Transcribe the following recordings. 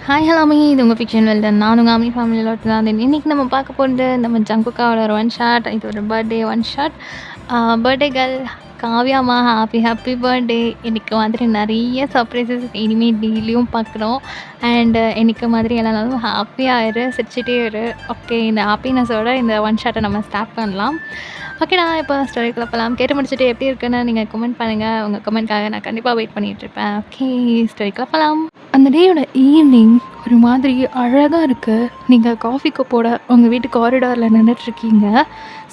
Hi ஹலாமி, இது உங்கள் fiction well done. நான் உங்கள் ஆமி ஃபேமிலியில் ஒருத்தர் தான். இன்றைக்கி நம்ம பார்க்க போகிறது நம்ம ஜங்குக்காவோட ஒரு ஒன் ஷாட். இது ஒரு birthday one shot. Birthday girl காவ்யாம்மா, ஹாப்பி ஹாப்பி பர்த்டே. இன்றைக்கி மாதிரி நிறைய சர்ப்ரைசஸ் இனிமேல் டெய்லியும் பார்க்குறோம். அண்டு இன்றைக்கி மாதிரி எல்லா நாளும் ஹாப்பியாக இரு, சிரிச்சிட்டே இரு. ஓகே, இந்த ஹாப்பினஸோட இந்த ஒன் ஷாட்டை நம்ம ஸ்டார்ட் பண்ணலாம். ஓகேடா, இப்போ ஸ்டோரிக்குள்ள போகலாம். கேட்டு முடிச்சுட்டு எப்படி இருக்குன்னு நீங்கள் கமெண்ட் பண்ணுங்கள். உங்கள் கமெண்ட்காக நான் கண்டிப்பாக வெயிட் பண்ணிகிட்ருப்பேன். ஓகே, ஸ்டோரிக்குள்ள போகலாம். அந்த டேயோட ஈவினிங் ஒரு மாதிரி அழகாக இருக்குது. நீங்கள் காஃபி கப்போட உங்கள் வீட்டு காரிடாரில் நின்றுட்டுருக்கீங்க.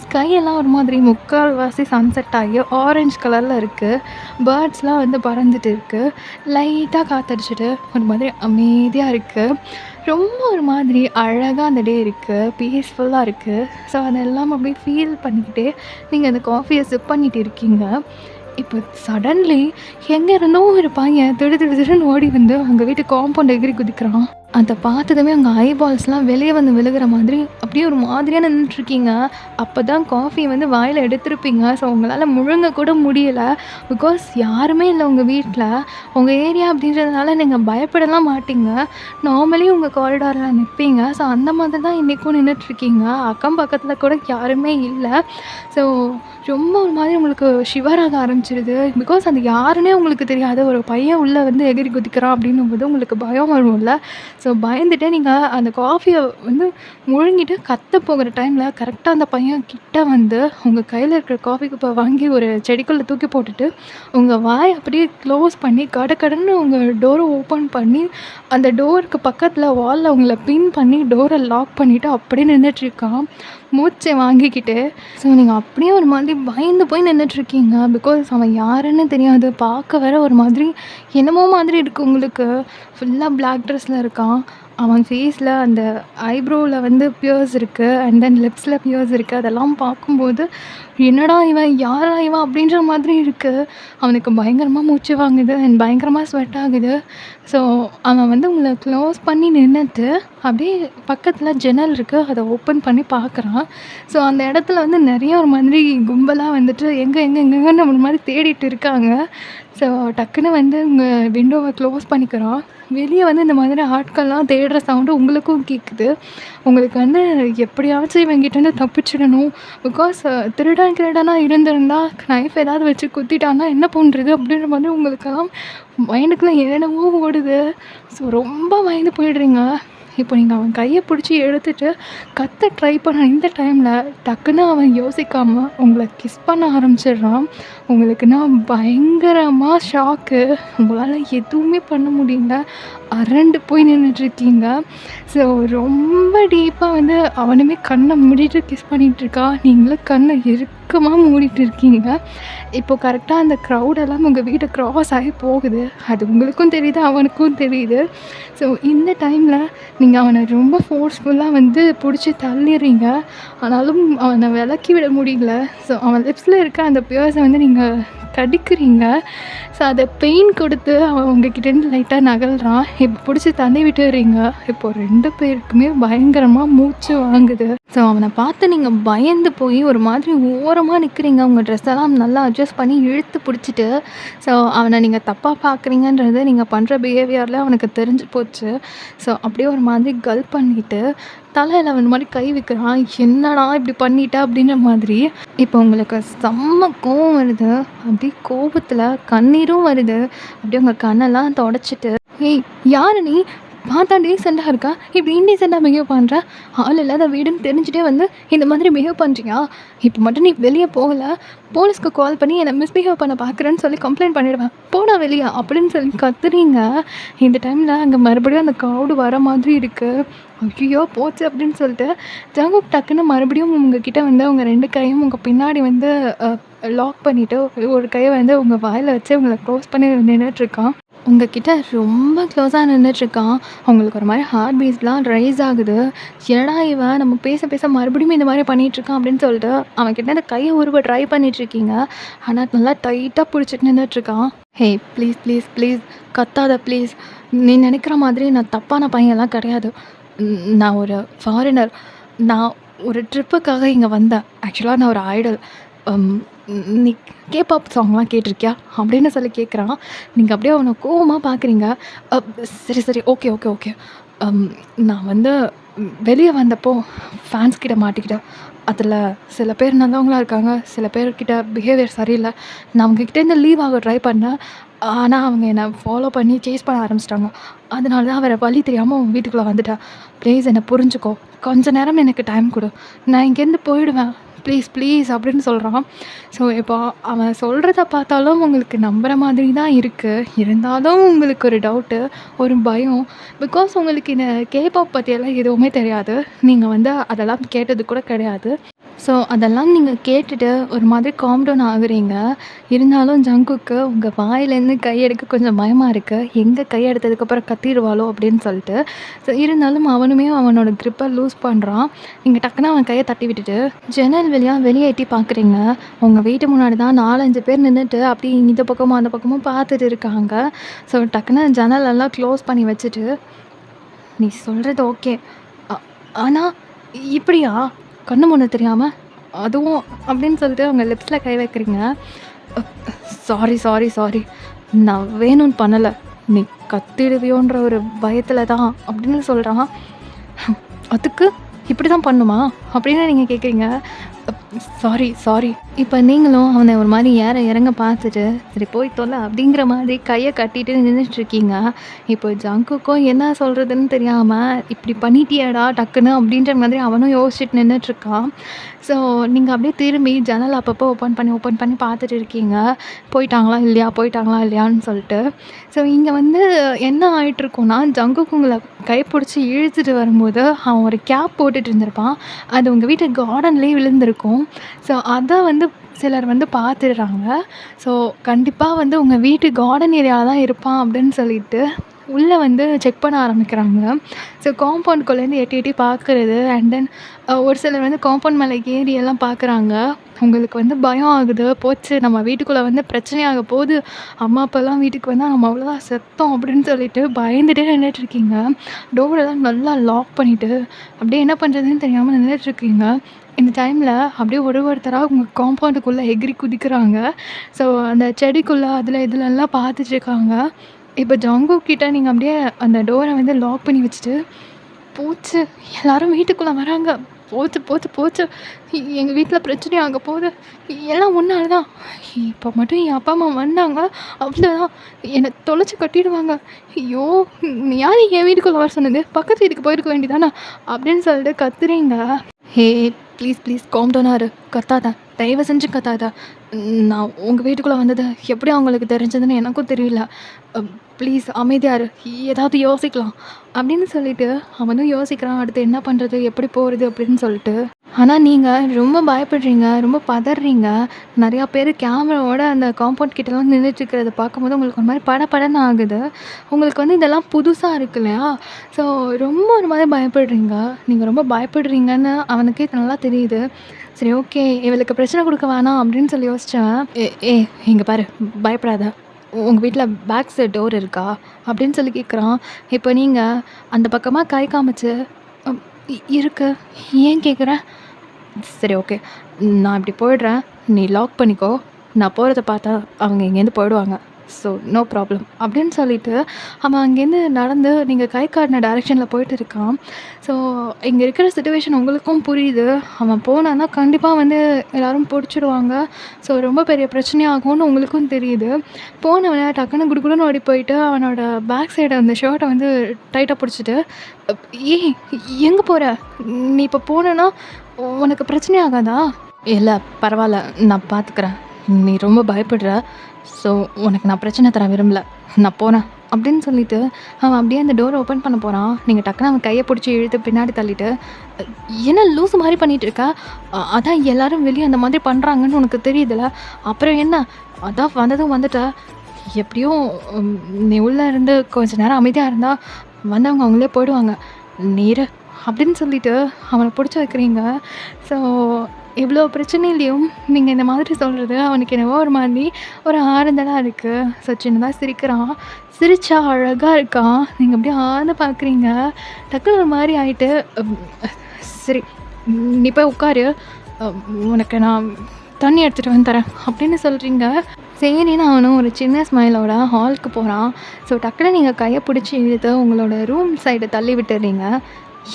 ஸ்கையெல்லாம் ஒரு மாதிரி முக்கால்வாசி சன்செட் ஆகி ஆரஞ்சு கலரில் இருக்குது. பேர்ட்ஸ்லாம் வந்து பறந்துட்டு இருக்குது. லைட்டாக காற்றடிச்சிட்டு ஒரு மாதிரி அமைதியாக இருக்குது. ரொம்ப ஒரு மாதிரி அழகாக அந்த டே இருக்குது, பீஸ்ஃபுல்லாக இருக்குது. ஸோ அதெல்லாம் அப்படியே ஃபீல் பண்ணிக்கிட்டே நீங்கள் அந்த காஃபியை சிப் பண்ணிகிட்டு இருக்கீங்க. இப்போ சடன்லி எங்கே இருந்தோ ஒரு பையன் திடு திடு திடுன்னு ஓடி வந்து உங்கள் வீட்டு காம்பவுண்ட் எகிரி குதிக்கிறான். அதை பார்த்ததுமே உங்கள் ஐபால்ஸ்லாம் வெளியே வந்து விழுகிற மாதிரி அப்படியே ஒரு மாதிரியாக நின்றுட்டுருக்கீங்க. அப்போ தான் காஃபி வந்து வாயில் எடுத்திருப்பீங்க. ஸோ உங்களால் முழுங்க கூட முடியலை. பிகாஸ் யாருமே இல்லை உங்கள் வீட்டில். உங்கள் ஏரியா அப்படின்றதுனால நீங்கள் பயப்படலாம் மாட்டீங்க. நார்மலி உங்கள் காரிடாரில் நிற்பீங்க. ஸோ அந்த மாதிரி தான் இன்றைக்கும் நின்றுட்டுருக்கீங்க. அக்கம் பக்கத்தில் கூட யாருமே இல்லை. ஸோ ரொம்ப ஒரு மாதிரி உங்களுக்கு ஷிவராக ஆரம்பிச்சிடுது. பிகாஸ் அது யாருன்னே உங்களுக்கு தெரியாது. ஒரு பையன் உள்ளே வந்து எகிரி குதிக்கிறான் அப்படின்னும்போது உங்களுக்கு பயம் வரும்ல. ஸோ பயந்துட்டு நீங்கள் அந்த காஃபியை வந்து முழுங்கிட்டு கத்த போகிற டைமில் கரெக்டாக அந்த பையன் கிட்ட வந்து உங்கள் கையில் இருக்கிற காஃபி கப்பை வாங்கி ஒரு செடிக்குள்ளே தூக்கி போட்டுட்டு உங்கள் வாய் அப்படியே க்ளோஸ் பண்ணி கடன்னு உங்கள் டோரை ஓப்பன் பண்ணி அந்த டோருக்கு பக்கத்தில் வாலில் உங்களை பின் பண்ணி டோரை லாக் பண்ணிவிட்டு அப்படியே நின்றுட்டுருக்கான் மூச்சை வாங்கிக்கிட்டு. ஸோ நீங்கள் அப்படியே ஒரு மாதிரி பயந்து போய் நின்றுட்டுருக்கீங்க. பிகாஸ் அவன் யாருன்னு தெரியாது. பார்க்க வேற ஒரு மாதிரி என்னமோ மாதிரி இருக்குது உங்களுக்கு. ஃபுல்லாக பிளாக் ட்ரெஸ்ஸில் இருக்கான். அவன் ஃபேஸில் அந்த ஐப்ரோவில் வந்து பியர்ஸ் இருக்குது. அண்ட் தென் லிப்ஸில் பியர்ஸ் இருக்குது. அதெல்லாம் பார்க்கும்போது என்னடா இவன், யாரா இவன் அப்படின்ற மாதிரி இருக்குது. அவனுக்கு பயங்கரமாக மூச்சு வாங்குது அண்ட் பயங்கரமாக ஸ்வெட் ஆகுது. ஸோ அவன் வந்து உங்களை க்ளோஸ் பண்ணி நின்றுட்டு அப்படியே பக்கத்தில் ஜன்னல் இருக்குது, அதை ஓப்பன் பண்ணி பார்க்குறான். ஸோ அந்த இடத்துல வந்து நிறைய ஒரு மாதிரி கும்பலாக வந்துட்டு எங்கன்னு ஒரு மாதிரி தேடிட்டு இருக்காங்க. ஸோ டக்குன்னு வந்து உங்கள் விண்டோவை க்ளோஸ் பண்ணிக்கிறான். வெளியே வந்து இந்த மாதிரி ஆட்கள்லாம் தேடுற சவுண்டு உங்களுக்கும் கேட்குது. உங்களுக்கு வந்து எப்படியாச்சும் இவங்கிட்டேருந்து தப்பிச்சிடணும். பிகாஸ் திருடனாக இருந்திருந்தா நைஃப் ஏதாவது வச்சு குத்திட்டான்னா என்ன பண்ணுறது அப்படின்ற மாதிரி உங்களுக்கெல்லாம் மைண்டுக்குள்ளே என்னென்னமோ ஓடுது. ஸோ ரொம்ப பயந்து போயிடுறீங்க. இப்போ நீங்கள் அவன் கையை பிடிச்சி எடுத்துகிட்டு கத்த ட்ரை பண்ண இந்த டைமில் டக்குன்னு அவன் யோசிக்காமல் உங்களை கிஸ் பண்ண ஆரம்பிச்சிடுறான். உங்களுக்குன்னா பயங்கரமாக ஷாக்கு. உங்களால் எதுவுமே பண்ண முடியல. அரண்டு போய் நின்றுட்டுருக்கீங்க. ஸோ ரொம்ப டீப்பாக வந்து அவனுமே கண்ணை மூடிட்டு கிஸ் பண்ணிகிட்ருக்கா. நீங்களும் கண்ணை இறுக்கமாக மூடிட்டு இருக்கீங்க. இப்போ கரெக்டாக அந்த க்ரௌடெல்லாம் உங்கள் வீட்டை க்ராஸ் ஆகி போகுது. அது உங்களுக்கும் தெரியுது, அவனுக்கும் தெரியுது. ஸோ இந்த டைமில் நீங்கள் அவனை ரொம்ப ஃபோர்ஸ்ஃபுல்லாக வந்து பிடிச்சி தள்ளிடுறீங்க. ஆனாலும் அவனை விலக்கி விட முடியல. ஸோ அவன் லிப்ஸில் இருக்க அந்த பியர்ஸை வந்து நீங்கள் கடிக்கிறீங்க. ஸோ அதை பெயின் கொடுத்து அவன் உங்ககிட்டேருந்து லைட்டாக நகல்றான். இப்போ பிடிச்சி தள்ளி விட்டுறீங்க. இப்போ 2 பேருக்குமே பயங்கரமாக மூச்சு வாங்குது. ஸோ அவனை பார்த்து நீங்கள் பயந்து போய் ஒரு மாதிரி ஓரமாக நிற்கிறீங்க. உங்கள் ட்ரெஸ்ஸெல்லாம் நல்லா அட்ஜஸ்ட் பண்ணி இழுத்து பிடிச்சிட்டு. ஸோ அவனை நீங்கள் தப்பாக பார்க்குறீங்கன்றது நீங்கள் பண்ணுற பிஹேவியரில் அவனுக்கு தெரிஞ்சு போச்சு. ஸோ அப்படியே ஒரு மாதிரி கல் பண்ணிவிட்டு தலையில் அந்த மாதிரி கை வைக்கிறான். என்னடா இப்படி பண்ணிட்ட அப்படின்ற மாதிரி. இப்போ உங்களுக்கு செம்ம கோவம் வருது. அப்படியே கோபத்தில் கண்ணீரும் வருது. அப்படியே உங்கள் கண்ணெல்லாம் தொடச்சிட்டு, ஏய் யாரு நீ, பார்த்தா டீசெண்டாக இருக்கா, இப்படி இன்டீசெண்டாக பிஹேவ் பண்ணுற, ஆள் இல்லாத வீடுன்னு தெரிஞ்சுட்டே வந்து இந்த மாதிரி பிஹேவ் பண்ணுறியா, இப்போ மட்டும் நீ வெளியே போகலை, போலீஸ்க்கு கால் பண்ணி என்னை மிஸ்பிஹேவ் பண்ண பார்க்குறேன்னு சொல்லி கம்ப்ளைண்ட் பண்ணிவிடுவேன், போடா வெளியே அப்படின்னு சொல்லி கத்துறீங்க. இந்த டைமில் அங்கே மறுபடியும் அந்த க்ரௌடு வர மாதிரி இருக்குது. ஐயோ போச்சு அப்படின்னு சொல்லிட்டு ஜங்குக் டக்குன்னு மறுபடியும் உங்ககிட்ட வந்து அவங்க 2 கையும் உங்கள் பின்னாடி வந்து லாக் பண்ணிவிட்டு ஒரு கையை வந்து உங்கள் வாயில் வச்சு உங்களை க்ளோஸ் பண்ணி நின்றுட்டுருக்கான். உங்ககிட்ட ரொம்ப க்ளோஸாக நின்றுட்டுருக்கான். அவங்களுக்கு ஒரு மாதிரி ஹார்ட் பீட்ஸ்லாம் ரைஸ் ஆகுது. என்னடா இவன் நம்ம பேச மறுபடியும் இந்த மாதிரி பண்ணிகிட்ருக்கான் அப்படின்னு சொல்லிட்டு அவன்கிட்ட அந்த கையை உருவ ட்ரை பண்ணிகிட்ருக்கீங்க. ஆனால் நல்லா டைட்டாக பிடிச்சிட்டு நின்றுட்டுருக்கான். ஹே ப்ளீஸ் ப்ளீஸ் ப்ளீஸ் கத்தாத ப்ளீஸ். நீ நினைக்கிற மாதிரி நான் தப்பான பையன்லாம் கிடையாது. நான் ஒரு ஃபாரினர். நான் ஒரு ட்ரிப்புக்காக இங்கே வந்தேன். ஆக்சுவலாக நான் ஒரு ஐடல். நீ கேபாப் சாங்லாம் கேட்டிருக்கியா அப்படின்னு சொல்லி கேட்குறான். நீங்கள் அப்படியே அவனை கோவமாக பார்க்குறீங்க. சரி ஓகே அம் நான் வந்து வெளிய வந்தப்போ ஃபேன்ஸ் கிட்ட மாட்டிக்கிட்டேன். அதில சில பேர் நல்லவங்களா இருக்காங்க. சில பேர்கிட்ட பிஹேவியர் சரியில்ல. நான் அவங்ககிட்டேருந்து லீவ் ஆக ட்ரை பண்ணேன். ஆனா, அவங்க என்ன ஃபாலோ பண்ணி சேஸ் பண்ண ஆரம்பிச்சுட்டாங்க. அதனால தான் வேற வழி தெரியாம உன் வீட்டுக்குள்ள வந்துட்டேன். ப்ளீஸ் என்ன புரிஞ்சுக்கோ. கொஞ்ச நேரம் எனக்கு டைம் குடு. நான் இங்கேருந்து போயிடுவேன். ப்ளீஸ், ப்ளீஸ் அப்படின்னு சொல்றான். ஸோ, இப்போ அவன் சொல்றத பார்த்தாலும் உங்களுக்கு நம்புற மாதிரி தான் இருக்கு. இருந்தாலும் உங்களுக்கு ஒரு டவுட்டு, ஒரு பயம். பிகாஸ் உங்களுக்கு இந்த கேபாப் பத்தியெல்லாம் எதுவுமே தெரியாது. நீங்க வந்து அதெல்லாம் கேட்டது கூட கிடையாது. ஸோ, அதெல்லாம் நீங்க கேட்டுட்டு ஒரு மாதிரி காம் டவுன் ஆகுறீங்க. இருந்தாலும் ஜங்குக்கு உங்க வாயிலேருந்து கை எடுக்க கொஞ்சம் பயமா இருக்கு. எங்க கை எடுத்ததுக்கப்புறம் கத்திருவாளோ அப்படின்னு சொல்லிட்டு. ஸோ, இருந்தாலும் அவனுமே அவனோட கிரிப்பை லூஸ் பண்றான். நீங்க டக்குனு அவன் கைய தட்டி விட்டுட்டு, ஜன்னல் வழியா வெளிய எட்டி பார்க்குறீங்க. உங்க வீட்டு முன்னாடி தான் 4, 5 பேர் நின்னுட்டு அப்படியே இந்த பக்கமும், அந்த பக்கமும் பார்த்துட்டு இருக்காங்க. ஸோ, டக்குனு ஜன்னலெல்லாம் க்ளோஸ் பண்ணி வச்சுட்டு, "நீ சொல்றது ஓகே. அ ஆனா இப்படியா? கண்ணு முன்னு தெரியாம? அதுவும்" அப்படின்னு சொல்லிட்டு அவங்க லிப்ஸில் கை வைக்கிறீங்க. அ "சாரி, சாரி, சாரி. நான் வேணும்னு பண்ணல. நீ கத்திடுவியோன்ற ஒரு பயத்துல தான்" அப்படின்னு சொல்றான். "அதுக்கு இப்படி தான் பண்ணுமா?" அப்படின்னு நீங்க கேட்குறீங்க. "Sorry, sorry." இப்ப நீங்களும் அவன ஒரு மாரி ஏற இறங்க பார்த்துட்டு, "சரி போய் தொல" அப்படிங்கிற மாதிரி கைய கட்டிட்டு நின்னுட்டுருக்கீங்க. இப்போ ஜங்குக்கும் என்ன சொல்றதுன்னு தெரியாம, "இப்படி பண்ணிட்டியேடா டக்குன்னு" அப்படின்ற மாதிரி அவனும் யோசிச்சுட்டு நின்னுட்டுருக்கான். ஸோ, நீங்க அப்படியே திரும்பி ஜன்னல் அப்பப்போ ஓப்பன் பண்ணி பார்த்துட்டு இருக்கீங்க. போயிட்டாங்களா இல்லையா? போயிட்டாங்களா இல்லையான்னு சொல்லிட்டு. ஸோ, இங்க வந்து என்ன ஆயிட்டுருக்கும்னா, ஜங்குக் உங்கள கைப்பிடிச்சு இழுத்துட்டு வரும்போது, அவன் ஒரு கேப் போட்டுட்டு இருந்திருப்பான். அது உங்க வீட்டு கார்டன்லேயே விழுந்திருக்கும். ஸோ, அத வந்து சிலர் வந்து பார்த்துடுறாங்க. ஸோ, கண்டிப்பா வந்து உங்க வீட்டு கார்டன் ஏரியால தான் இருப்பான் அப்படின்னு சொல்லிட்டு, உள்ள வந்து செக் பண்ண ஆரம்பிக்கிறாங்க. ஸோ, காம்பவுண்ட்குள்ளேருந்து எட்டி எட்டி பார்க்குறது அண்ட் தென் ஒரு சிலர் வந்து காம்பவுண்ட் மேலே ஏறி எல்லாம் பார்க்குறாங்க. உங்களுக்கு வந்து பயம் ஆகுது. போச்சு நம்ம வீட்டுக்குள்ள வந்து பிரச்சனையாக போகுது. அம்மா, அப்பாலாம் வீட்டுக்கு வந்தா நம்ம அவ்வளோதான் செத்தோம் அப்படின்னு சொல்லிட்டு பயந்துட்டே நின்னுட்டுருக்கீங்க. டோரெல்லாம் நல்லா லாக் பண்ணிட்டு, அப்படியே என்ன பண்ணுறதுன்னு தெரியாம நின்னுட்டுருக்கீங்க. இந்த டைமில் அப்படியே ஒருத்தரா உங்க காம்பவுண்டுக்குள்ளே எகிறி குதிக்கிறாங்க. ஸோ, அந்த செடிக்குள்ள அதில் இதுலலாம் பார்த்துட்ருக்காங்க. இப்போ ஜங்குக் கிட்ட நீங்க அப்படியே அந்த டோர வந்து லாக் பண்ணி வச்சுட்டு, "போச்சு எல்லாரும் வீட்டுக்குள்ள வராங்க. போச்சு, போச்சு, போச்சு. எங்க வீட்ல பிரச்சனை ஆக போகுது. எல்லாம் உன்னால தான். இப்போ மட்டும் என் அப்பா, அம்மா வந்தாங்க, அவ்வளோதான். என்ன தொலைச்சு கட்டிடுவாங்க. ஐயோ! யாரு என் வீட்டுக்குள்ள வர சொன்னது? பக்கத்து வீட்டுக்கு போயிருக்க வேண்டியதானே?" அப்படின்னு சொல்லிட்டு கத்துறீங்க. "ஹே ப்ளீஸ், ப்ளீஸ் காம் டவுனா இரு. கத்தாத. தயவு செஞ்சு கத்தாத. நான் உங்க வீட்டுக்குள்ள வந்தது எப்படி அவங்களுக்கு தெரிஞ்சதுன்னு எனக்கும் தெரியல. ப்ளீஸ் அமைதியா இரு. ஏதாவது யோசிக்கலாம்." அப்படின்னு சொல்லிட்டு அவனும் யோசிக்கிறான். அடுத்து என்ன பண்ணுறது? எப்படி போகிறது? அப்படின்னு சொல்லிட்டு. ஆனா நீங்க ரொம்ப பயப்படுறீங்க. ரொம்ப பதர்றீங்க. நெறையா பேர் கேமராவோட அந்த காம்பவுண்ட் கிட்டலாம் நின்னுட்டுருக்கிறத பார்க்கும்போது உங்களுக்கு ஒரு மாரி படபடன்னு ஆகுது. உங்களுக்கு வந்து இதெல்லாம் புதுசா இருக்கு இல்லையா? ஸோ, ரொம்ப ஒரு மாதிரி பயப்படுறீங்க. நீங்க ரொம்ப பயப்படுறீங்கன்னு அவனுக்கே நல்லா தெரியுது. சரி ஓகே, இவளுக்கு பிரச்சனை குடுக்க வேணாம் அப்படின்னு சொல்லி யோசிச்சேன். ஏய் இங்க பாரு பயப்படாத. உங்க வீட்ல பேக் சைட் டோர் இருக்கா?" அப்படின்னு சொல்லி கேட்குறான். இப்போ நீங்க அந்த பக்கமா கை காமிச்சு, "ம் இருக்கு." "ஏன் கேட்குற?" "சரி ஓகே. நான் இப்படி போயிடுறேன். நீ லாக் பண்ணிக்கோ. நான் போறத பார்த்தா அவங்க இங்கேருந்து போயிடுவாங்க. So no problem." அப்படின்னு சொல்லிட்டு அவன் அங்கேருந்து நடந்து நீங்க கை காட்டின டைரக்ஷனில் போயிட்டு இருக்கான். ஸோ, இங்கே இருக்கிற சிச்சுவேஷன் உங்களுக்கும் புரியுது. அவன் போனான்னா கண்டிப்பா வந்து எல்லாரும் புடிச்சிடுவாங்க. ஸோ, ரொம்ப பெரிய பிரச்சனையாகும்னு உங்களுக்கும் தெரியுது. போனவன டக்குனு குடுகுடுன்னு ஓடி போயிட்டு அவனோட பேக் சைடு அந்த ஷர்ட்டை வந்து டைட்டா புடிச்சிட்டு, "ஏய் எங்கே போற? நீ இப்போ போனேன்னா உனக்கு பிரச்சனை ஆகாதா?" "இல்ல பரவாயில்ல. நான் பார்த்துக்கிறேன். நீ ரொம்ப பயப்படுற. ஸோ, உனக்கு நான் பிரச்சனை தர விரும்பல. நான் போறேன்." அப்படின்னு சொல்லிட்டு அவன் அப்படியே அந்த டோரை ஓப்பன் பண்ண போகிறான். நீங்கள் டக்குனு அவன் கையை பிடிச்சி இழுத்து பின்னாடி தள்ளிட்டு, "அ என்ன லூசு மாதிரி பண்ணிட்டு இருக்க? அதான் எல்லாரும் வெளியே அந்த மாதிரி பண்ணுறாங்கன்னு உனக்கு தெரியுதுல்ல. அப்புறம் என்ன? அதான் வந்ததும் வந்துட்ட. எப்படியும் நீ உள்ளே இருந்து கொஞ்ச நேரம் அமைதியாக இருந்தா வந்தவங்க அவங்களே போயிடுவாங்க. நீ இரு." அப்படின்னு சொல்லிட்டு அவனை பிடிச்சி வைக்கிறீங்க. ஸோ, இவ்வளோ பிரச்சனையிலையும் நீங்கள் இந்த மாதிரி சொல்கிறது அவனுக்கு என்னவோ ஒரு மாதிரி ஒரு ஆறுதலாக இருக்குது. ஸோ, சின்னதா சிரிக்கிறான். சிரிச்சா அழகா இருக்கான். நீங்கள் அப்படியே ஆழ்ந்து பார்க்குறீங்க. டக்குனு ஒரு மாதிரி ஆயிட்டு, "சரி நீ போய் உட்காரு. அ உனக்கு நான் தண்ணி எடுத்துகிட்டு வந்து தரேன்." அப்படின்னு சொல்கிறீங்க. சரின்னு அவனும் ஒரு சின்ன ஸ்மைலோட ஹாலுக்கு போகிறான். ஸோ டக்குனு நீங்கள் கையை பிடிச்சி இழுத்து உங்களோட ரூம் சைடு தள்ளி விட்டுறீங்க.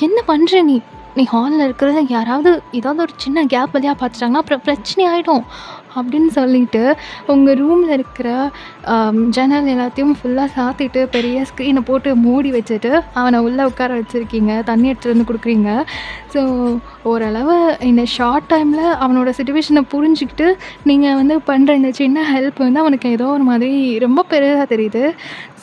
என்ன பண்ணுற நீ? நீ ஹாலில் இருக்கிறத யாராவது ஏதாவது ஒரு சின்ன கேப் வழியாக பார்த்துட்டாங்கன்னா அப்புறம் பிரச்சனை ஆகிடும் அப்படின்னு சொல்லிட்டு உங்கள் ரூமில் இருக்கிற ஜன்னல் எல்லாத்தையும் ஃபுல்லாக சாத்திட்டு பெரிய ஸ்க்ரீனை போட்டு மூடி வச்சுட்டு அவனை உள்ளே உட்கார வச்சுருக்கீங்க. தண்ணி எடுத்துகிட்டு வந்து கொடுக்குறீங்க. ஸோ ஓரளவு இந்த ஷார்ட் டைமில் அவனோட சிச்சுவேஷனை புரிஞ்சுக்கிட்டு நீங்கள் வந்து பண்ணுற இந்த சின்ன ஹெல்ப் வந்து அவனுக்கு ஏதோ ஒரு மாதிரி ரொம்ப பெரிதாக தெரியுது.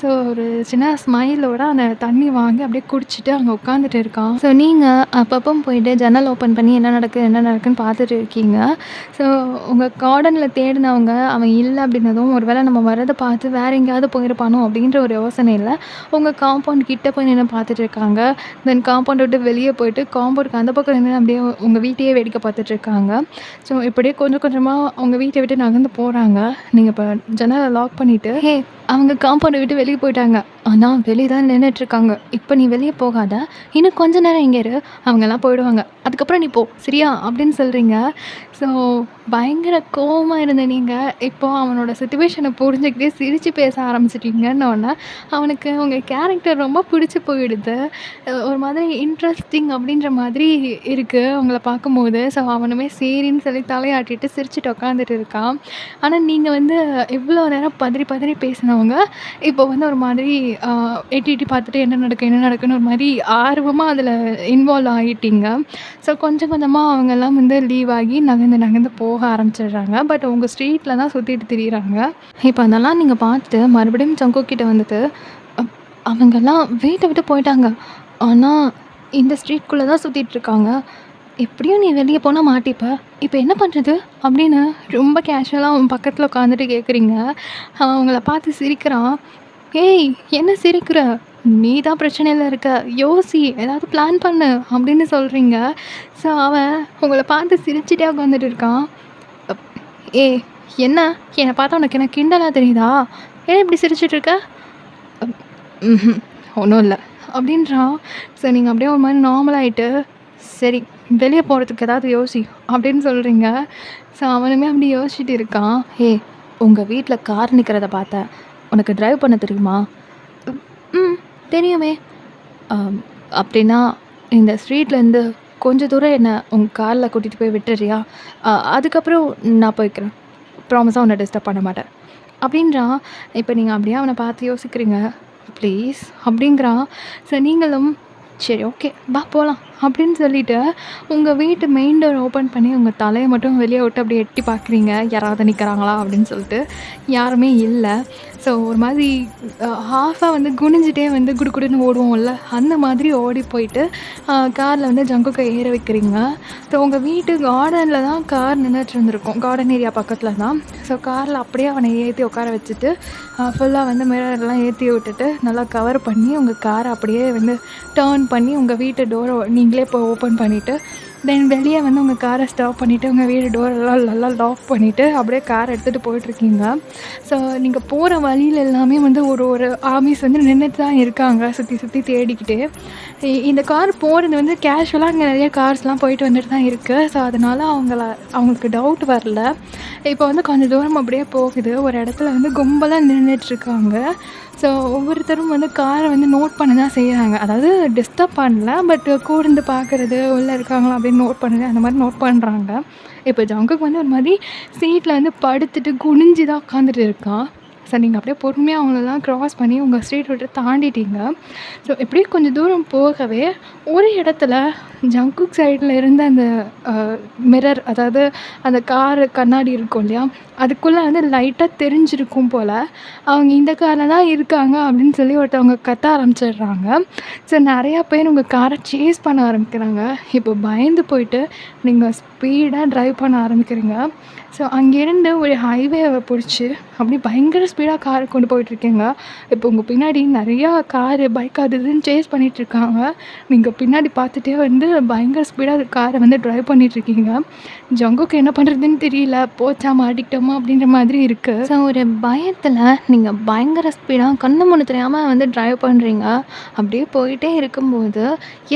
ஸோ ஒரு சின்ன ஸ்மைலோட அந்த தண்ணி வாங்கி அப்படியே குடிச்சிட்டு அங்கே உட்காந்துட்டு இருக்கான். ஸோ நீங்கள் அப்பப்போ போயிட்டு ஜன்னல் ஓப்பன் பண்ணி என்ன நடக்குதுன்னு பார்த்துட்டு இருக்கீங்க. ஸோ உங்கள் கார்டனில் தேடினவங்க அவன் இல்லை அப்படின்னதும் ஒரு வேளை நம்ம வரதை பார்த்து வேறு எங்கேயாவது போயிருப்பானோ அப்படின்ற ஒரு யோசனையில் உங்கள் காம்பவுண்ட் கிட்ட போய் நின்று பார்த்துட்டு இருக்காங்க. தென் காம்பவுண்ட் விட்டு வெளியே போயிட்டு காம்பவுண்டுக்கு அந்த பக்கம் நின்று அப்படியே உங்கள் வீட்டையே வேடிக்கை பார்த்துட்டு இருக்காங்க. ஸோ இப்படியே கொஞ்சம் கொஞ்சமாக அவங்க வீட்டை விட்டு நகர்ந்து போகிறாங்க. நீங்கள் இப்போ ஜன்னலை லாக் பண்ணிவிட்டு அவங்க காம்பவுண்டை விட்டு வெளியே போயிட்டாங்க. ஆனால் வெளியே தான் நின்றுட்டுருக்காங்க. இப்போ நீ வெளியே போகாத, இன்னும் கொஞ்ச நேரம் இங்கே இரு, அவங்கெல்லாம் போயிடுவாங்க, அதுக்கப்புறம் நீ போ சரியா அப்படின்னு சொல்கிறீங்க. ஸோ பயங்கர கோவமாக இருந்த நீங்கள் இப்போ அவனோட சிச்சுவேஷனை புரிஞ்சுக்கிட்டே சிரித்து பேச ஆரம்பிச்சிட்டிங்கன்னொன்னே அவனுக்கு உங்கள் கேரக்டர் ரொம்ப பிடிச்சி போயிடுது. ஒரு மாதிரி இன்ட்ரெஸ்டிங் அப்படின்ற மாதிரி இருக்குது அவங்கள பார்க்கும்போது. ஸோ அவனுமே சரின்னு சொல்லி தலையாட்டிட்டு சிரிச்சுட்டு உட்காந்துட்டு இருக்கான். ஆனால் நீங்கள் வந்து இவ்வளோ நேரம் பதறி பதறி பேசினவங்க இப்போ வந்து ஒரு மாதிரி எட்டி எட்டி பார்த்துட்டு என்ன நடக்குன்னு ஒரு மாதிரி ஆர்வமாக அதில் இன்வால்வ் ஆகிட்டீங்க. ஸோ கொஞ்சம் கொஞ்சமாக அவங்கெல்லாம் வந்து லீவ் ஆகி நகர்ந்து போக ஆரம்பிச்சிடுறாங்க. பட் உங்கள் ஸ்ட்ரீட்டில் தான் சுற்றிட்டு திரியிறாங்க. இப்போ அதெல்லாம் நீங்கள் பார்த்துட்டு மறுபடியும் சங்குக்கிட்ட வந்துட்டு அவங்கெல்லாம் வீட்டை விட்டு போயிட்டாங்க, ஆனால் இந்த ஸ்ட்ரீட்குள்ளே தான் சுற்றிட்டுருக்காங்க, எப்படியும் நீ வெளியே போனால் மாட்டிப்ப, இப்போ என்ன பண்ணுறது அப்படின்னு ரொம்ப கேஷுவலாக அவன் பக்கத்தில் உட்காந்துட்டு கேட்குறீங்க. அவன் அவங்கள பார்த்து சிரிக்கிறான். ஏய் என்ன சிரிக்கிற? நீ தான் பிரச்சனையில் இருக்க, யோசி, ஏதாவது பிளான் பண்ணு அப்படின்னு சொல்கிறீங்க. ஸோ அவன் உங்களை பார்த்து சிரிச்சிட்டே உட்காந்துட்டு இருக்கான். ஏய் என்ன, என்னை பார்த்தா உனக்கு என்ன கிண்டலாக தெரியுதா? ஏன் இப்படி சிரிச்சிட்ருக்க? ஒன்றும் இல்லை அப்படின்றான். ஸோ நீங்கள் அப்படியே ஒரு மாதிரி நார்மலாகிட்டு சரி வெளியே போகிறதுக்கு ஏதாவது யோசி அப்படின்னு சொல்கிறீங்க. ஸோ அவனுமே அப்படி யோசிச்சுட்டு இருக்கான். உங்கள் வீட்டில் கார் நிற்கிறத பார்த்தேன், உனக்கு ட்ரைவ் பண்ண தெரியுமா? தெரியுமே. அப்படின்னா இந்த ஸ்ட்ரீட்லேருந்து கொஞ்சம் தூரம் என்னை உங்கள் காரில் கூட்டிகிட்டு போய் விட்டுறியா? அதுக்கப்புறம் நான் போய்க்கிறேன், ப்ராமிஸாக உன்னை டிஸ்டர்ப் பண்ண மாட்டேன் அப்படின்றான். இப்போ நீங்கள் அப்படியே அவனை பார்த்து யோசிக்கிறீங்க. ப்ளீஸ் அப்படிங்கிறான். ஸோ நீங்களும் சரி ஓகே வா போகலாம் அப்படின்னு சொல்லிவிட்டு உங்கள் வீட்டு மெயின் டோர் ஓப்பன் பண்ணி உங்கள் தலையை மட்டும் வெளியே விட்டு அப்படியே எட்டி பார்க்குறீங்க, யாராவது நிற்கிறாங்களா அப்படின்னு சொல்லிட்டு. யாருமே இல்லை. ஸோ ஒரு மாதிரி ஹாஃபாக வந்து குனிஞ்சிட்டே வந்து குடுகுடுன்னு ஓடுவோம்ல, அந்த மாதிரி ஓடி போயிட்டு காரில் வந்து ஜங்குக்கை ஏற வைக்கிறீங்க. ஸோ உங்கள் வீட்டு கார்டனில் தான் கார் நின்றுட்டு இருந்திருக்கும், கார்டன் ஏரியா பக்கத்தில் தான். ஸோ காரில் அப்படியே அவனை ஏற்றி உட்கார வச்சுட்டு ஃபுல்லாக வந்து மிரர்லாம் ஏற்றி விட்டுட்டு நல்லா கவர் பண்ணி உங்கள் காரை அப்படியே வந்து டேர்ன் பண்ணி உங்கள் வீட்டு டோரை நீங்களே இப்போ ஓப்பன் பண்ணிவிட்டு தென் வெளியே வந்து உங்கள் காரை ஸ்டாப் பண்ணிவிட்டு உங்கள் வீடு டோரெல்லாம் நல்லா லாக் பண்ணிவிட்டு அப்படியே காரை எடுத்துகிட்டு போயிட்டுருக்கீங்க. ஸோ நீங்கள் போகிற வழியில் எல்லாமே வந்து ஒரு ஆர்மிஸ் வந்து நின்றுட்டு தான் இருக்காங்க, சுற்றி தேடிக்கிட்டு. இந்த கார் போகிறது வந்து கேஷுவலாக அங்கே நிறைய கார்ஸ்லாம் போயிட்டு வந்துட்டு தான் இருக்குது. ஸோ அதனால் அவங்களுக்கு டவுட் வரல. இப்போ வந்து கொஞ்சம் தூரம் அப்படியே போகுது, ஒரு இடத்துல வந்து கும்பலாக நின்றுட்டுருக்காங்க. ஸோ ஒவ்வொருத்தரும் வந்து காரை வந்து நோட் பண்ண தான் செய்கிறாங்க. அதாவது டிஸ்டர்ப் பண்ணல, பட் கூர்ந்து பார்க்குறது, உள்ளே இருக்காங்களா அப்படின்னு நோட் பண்ணுறது, அந்த மாதிரி நோட் பண்ணுறாங்க. இப்போ ஜங்குக்கு வந்து ஒரு மாதிரி சீட்டில் வந்து படுத்துட்டு குனிஞ்சு தான் உட்காந்துட்டு இருக்கான். ஸோ நீங்கள் அப்படியே பொறுமையாக அவங்களெல்லாம் க்ராஸ் பண்ணி உங்கள் ஸ்ட்ரீட் விட்டு தாண்டிட்டீங்க. ஸோ எப்படியே கொஞ்சம் தூரம் போகவே ஒரு இடத்துல ஜங்குக் சைடில் இருந்த அந்த மிரர், அதாவது அந்த காரு கண்ணாடி இருக்கும் இல்லையா, அதுக்குள்ளே வந்து லைட்டாக தெரிஞ்சிருக்கும் போல் அவங்க இந்த காரில் தான் இருக்காங்க அப்படின்னு சொல்லி ஒருத்தவங்க கத்த ஆரம்பிச்சிடுறாங்க. ஸோ நிறையா பேர் உங்கள் காரை சேஸ் பண்ண ஆரம்பிக்கிறாங்க. இப்போ பயந்து போயிட்டு நீங்கள் ஸ்பீடாக ட்ரைவ் பண்ண ஆரம்பிக்கிறீங்க. ஸோ அங்கேருந்து ஒரு ஹைவேவை பிடிச்சி அப்படி பயங்கர ஸ்பீடாக காரை கொண்டு போயிட்டுருக்கீங்க. இப்போ உங்கள் பின்னாடி நிறையா காரு, பைக் அது இதுன்னு சேஸ் பண்ணிகிட்ருக்காங்க. நீங்கள் பின்னாடி பார்த்துட்டே வந்து பயங்கர ஸ்பீடாக காரை வந்து டிரைவ் பண்ணிட்டுருக்கீங்க. ஜங்குக்கு என்ன பண்ணுறதுன்னு தெரியல. போச்சா மாட்டிக்கிட்டோமா அப்படின்ற மாதிரி இருக்குது. ஸோ ஒரு பயத்தில் நீங்கள் பயங்கர ஸ்பீடாக கண்ணு மூணு தெரியாமல் வந்து டிரைவ் பண்ணுறீங்க. அப்படியே போயிட்டே இருக்கும்போது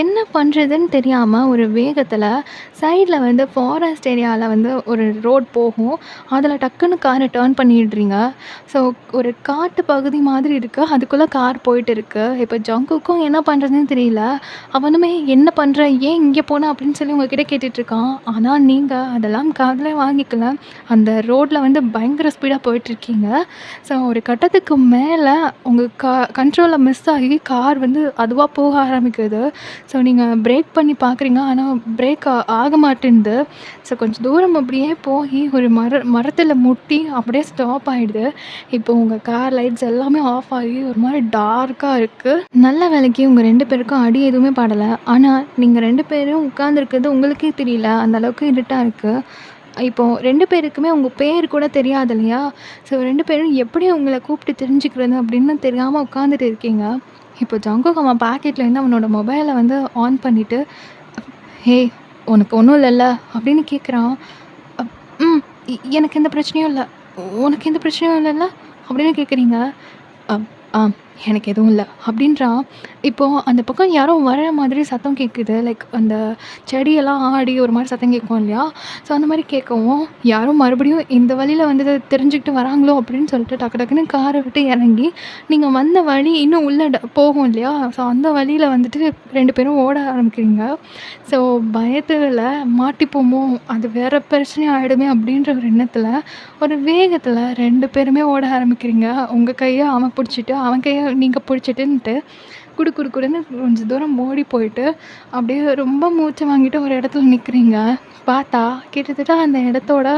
என்ன பண்ணுறதுன்னு தெரியாமல் ஒரு வேகத்தில் சைடில் வந்து ஃபாரஸ்ட் ஏரியாவில் வந்து ஒரு ரோட் போகும். அதில் டக்குன்னு காரை டேர்ன் பண்ணிடுறீங்க. ஸோ ஒரு காட்டு பகுதி மாதிரி இருக்குது. அதுக்குள்ளே கார் போயிட்டு இருக்கு. இப்போ ஜங்குக்கும் என்ன பண்ணுறதுன்னு தெரியல. அவனுமே என்ன பண்ணுற, ஏன் இங்கே போன அப்படின்னு சொல்லி உங்ககிட்ட கேட்டுட்ருக்கான். ஆனால் நீங்கள் அதெல்லாம் காதில் வாங்கிக்கல. அந்த ரோட்டில் வந்து பயங்கர ஸ்பீடாக போயிட்டுருக்கீங்க. ஸோ ஒரு கட்டத்துக்கு மேலே உங்கள் கண்ட்ரோலில் மிஸ் ஆகி கார் வந்து அதுவாக போக ஆரம்பிக்குது. ஸோ நீங்கள் பிரேக் பண்ணி பார்க்குறீங்க. ஆனால் பிரேக் ஆக மாட்டேன்து. ஸோ கொஞ்சம் தூரம் அப்படியே போய் ஒரு மரத்தில் முட்டி அப்படியே ஸ்டாப் ஆகிடுது. இப்போ உங்கள் கார் லைட்ஸ் எல்லாமே ஆஃப் ஆகி ஒரு மாதிரி டார்க்காக இருக்குது. நல்ல வேலைக்கு உங்கள் 2 பேருக்கும் அடி எதுவுமே படலை. ஆனால் நீங்கள் 2 பேரும் உட்காந்துருக்கிறது உங்களுக்கே தெரியல. அந்த அளவுக்கு இருட்டாக இருக்குது. இப்போது 2 பேருக்குமே உங்கள் பேர் கூட தெரியாது இல்லையா? ஸோ 2 பேரும் எப்படி உங்களை கூப்பிட்டு தெரிஞ்சுக்கிறது அப்படின்னு தெரியாமல் உட்காந்துட்டு இருக்கீங்க. இப்போ ஜங்குக் அவன் பாக்கெட்லேருந்து அவனோட மொபைலை வந்து ஆன் பண்ணிவிட்டு, "ஹே, உனக்கு ஒன்றும் இல்லைல்ல?" அப்படின்னு கேட்குறான். ம் எனக்கு எந்த பிரச்சனையும் இல்லை. உனக்கு எந்த பிரச்சனையும் இல்லைல்ல அப்படின்னு கேட்குறீங்க. ஆ எனக்கு எதுவும் இல்லை அப்படின்றான். இப்போது அந்த பக்கம் யாரோ வர மாதிரி சத்தம் கேட்குது. லைக் அந்த செடியெல்லாம் ஆடி ஒரு மாதிரி சத்தம் கேட்கும் இல்லையா? ஸோ அந்த மாதிரி கேட்கவும் யாரும் மறுபடியும் இந்த வழியில் வந்து தெரிஞ்சுக்கிட்டு வராங்களோ அப்படின்னு சொல்லிட்டு டக்கு டக்குன்னு காரை விட்டு இறங்கி, நீங்கள் வந்த வழி இன்னும் உள்ளே போகும் இல்லையா? ஸோ அந்த வழியில் வந்துட்டு 2 பேரும் ஓட ஆரம்பிக்கிறீங்க. ஸோ பயத்தில் மாட்டிப்போமோ, அது வேறு பிரச்சனை ஆகிடுமே அப்படின்ற ஒரு எண்ணத்தில் ஒரு வேகத்தில் 2 பேருமே ஓட ஆரம்பிக்கிறீங்க. உங்கள் கையை அவன் பிடிச்சிட்டு, அவன் கையை நீங்கள் பிடிச்சிட்டுன்ட்டு குடுன்னு கொஞ்சம் தூரம் ஓடி போயிட்டு அப்படியே ரொம்ப மூச்சு வாங்கிட்டு ஒரு இடத்துல நிற்கிறீங்க. பார்த்தா கிட்டத்தட்ட அந்த இடத்தோட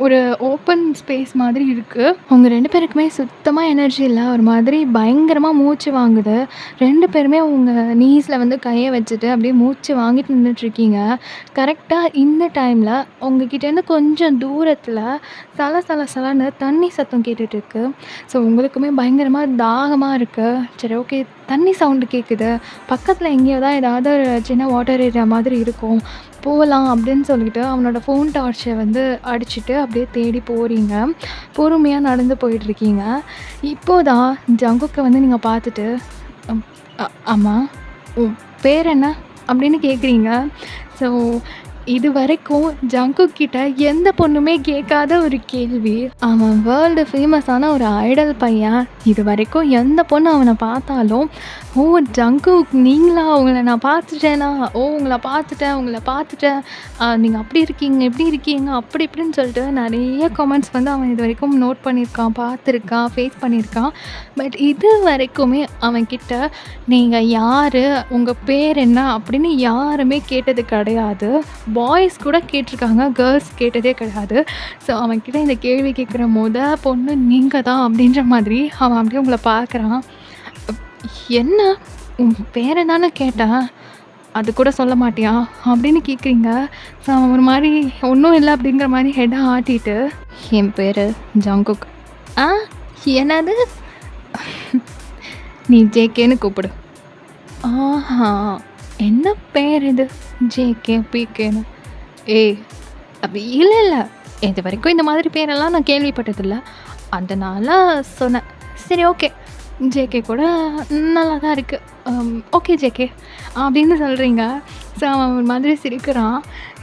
ஒரு ஓப்பன் ஸ்பேஸ் மாதிரி இருக்குது. உங்கள் 2 பேருக்குமே சுத்தமாக எனர்ஜி இல்லை. ஒரு மாதிரி பயங்கரமாக மூச்சு வாங்குது. 2 பேருமே உங்கள் நீஸில் வந்து கையை வச்சுட்டு அப்படியே மூச்சு வாங்கிட்டு நின்றுட்டுருக்கீங்க. கரெக்டாக இந்த டைமில் உங்ககிட்டேருந்து கொஞ்சம் தூரத்தில் சலன்னு தண்ணி சத்தம் கேட்டுட்ருக்கு. ஸோ உங்களுக்குமே பயங்கரமாக தாகமாக இருக்குது. சரி, ஓகே, தண்ணி சவுண்டு கேட்குது. பக்கத்தில் எங்கேயோ தான் ஏதாவது ஒரு சின்ன வாட்டர் ஏரியா மாதிரி இருக்கும், போகலாம் அப்படின்னு சொல்லிட்டு அவனோட ஃபோன் டார்ச்சை வந்து அடிச்சுட்டு அப்படியே தேடி போகிறீங்க. பொறுமையாக நடந்து போயிட்டுருக்கீங்க. இப்போது தான் ஜங்குக்கை வந்து நீங்கள் பார்த்துட்டு, ஆமாம், உன் பேர் என்ன அப்படின்னு கேட்குறீங்க. ஸோ இது வரைக்கும் ஜங்குக் கிட்ட எந்த பொண்ணுமே கேட்காத ஒரு கேள்வி. அவன் வேர்ல்டு ஃபேமஸான ஒரு ஐடல் பையன். இது வரைக்கும் எந்த பொண்ணு அவனை பார்த்தாலும், "ஓ ஜங்குக் நீங்களா? உங்களை நான் பார்த்துட்டேனா? ஓ உங்களை பார்த்துட்டேன், நீங்கள் அப்படி இருக்கீங்க, இப்படி இருக்கீங்க" அப்படி இப்படின்னு சொல்லிட்டு நிறைய கமெண்ட்ஸ் வந்து அவன் இது வரைக்கும் நோட் பண்ணியிருக்கான், பார்த்துருக்கான், ஃபேஸ் பண்ணியிருக்கான். பட் இது வரைக்குமே அவன்கிட்ட நீங்கள் யார், உங்கள் பேர் என்ன அப்படின்னு யாருமே கேட்டது கிடையாது. பாய்ஸ் கூட கேட்டிருக்காங்க, கேர்ள்ஸ் கேட்டதே கிடையாது. ஸோ அவன்கிட்ட இந்த கேள்வி கேட்குற பொண்ணு நீங்கள் தான் அப்படின்ற மாதிரி அவன் அப்படியே உங்களை பார்க்குறான். "என்ன, உன் பேரை தானே கேட்டேன், அது கூட சொல்ல மாட்டியா?" அப்படின்னு கேட்குறீங்க. ஸோ அவன் ஒரு மாதிரி ஒன்றும் இல்லை அப்படிங்கிற மாதிரி ஹெட்டை ஆட்டிட்டு, "என் பேர் ஜங்குக்." "ஆ, என்னது? நீ ஜேகேன்னு கூப்பிடு." "ஆஹா, என்ன பேர் இது, ஜேகே பிகேன்னு?" "ஏய், அப்படி இல்லை, இது வரைக்கும் இந்த மாதிரி பேரெல்லாம் நான் கேள்விப்பட்டதில்லை, அதனால் சொன்னேன்." "சரி, ஓகே, ஜேகே கூட நல்லா தான் இருக்குது. ஓகே ஜேகே" அப்படின்னு சொல்கிறீங்க. ஸோ அவன் ஒரு மாதிரி சிரிக்கிறான்.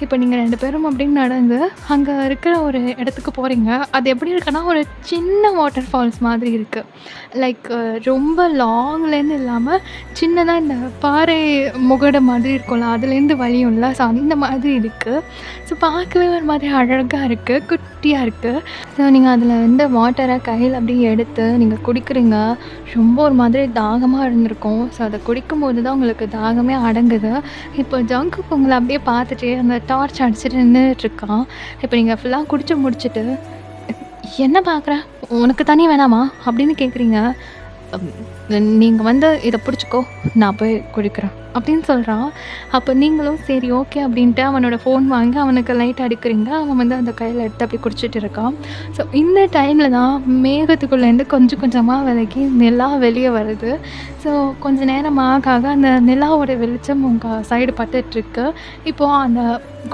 இப்போ நீங்கள் 2 பேரும் அப்படின்னு நடந்து அங்கே இருக்கிற ஒரு இடத்துக்கு போகிறீங்க. அது எப்படி இருக்குன்னா, ஒரு சின்ன வாட்டர் ஃபால்ஸ் மாதிரி இருக்குது. லைக் ரொம்ப லாங்லேருந்து இல்லாமல் சின்னதாக இந்த பாறை முகடு மாதிரி இருக்கும்ல, அதுலேருந்து வழியும்ல, ஸோ அந்த மாதிரி இருக்குது. ஸோ பார்க்கவே ஒரு மாதிரி அழகாக இருக்குது, குட்டியாக இருக்குது. ஸோ நீங்கள் அதில் வந்து வாட்டரை கையில் அப்படியே எடுத்து நீங்கள் குடிக்கிறீங்க. ரொம்ப ஒரு மாதிரி தாகமாக இருந்திருக்கும். ஸோ அதை குடிக்கும்போது தான் உங்களுக்கு தாகமே அடங்குது. இப்போ ஜங்குக் உங்களை அப்படியே பார்த்துட்டு அந்த டார்ச் அடிச்சுட்டு நின்றுட்டுருக்கான். இப்போ நீங்கள் ஃபுல்லாக குடிச்சு முடிச்சுட்டு, "என்ன பார்க்குற, உனக்கு தண்ணி வேணாமா?" அப்படின்னு கேட்குறீங்க. நீங்கள் வந்து இதை பிடிச்சிக்கோ, நான் போய் குடிக்கிறேன் அப்படின்னு சொல்கிறான். அப்போ நீங்களும் சரி ஓகே அப்படின்ட்டு அவனோட ஃபோன் வாங்கி அவனுக்கு லைட் அடிக்கிறீங்க. அவன் வந்து அந்த கையில் எடுத்து அப்படி குடிச்சிட்டு இருக்கான். ஸோ இந்த டைமில் தான் மேகத்துக்குள்ளேருந்து கொஞ்சம் கொஞ்சமாக விலகி நிலா வெளியே வருது. ஸோ கொஞ்ச நேரம் ஆக ஆக அந்த நிலாவோட வெளிச்சம் உங்கள் சைடு பட்டுட்ருக்கு. இப்போது அந்த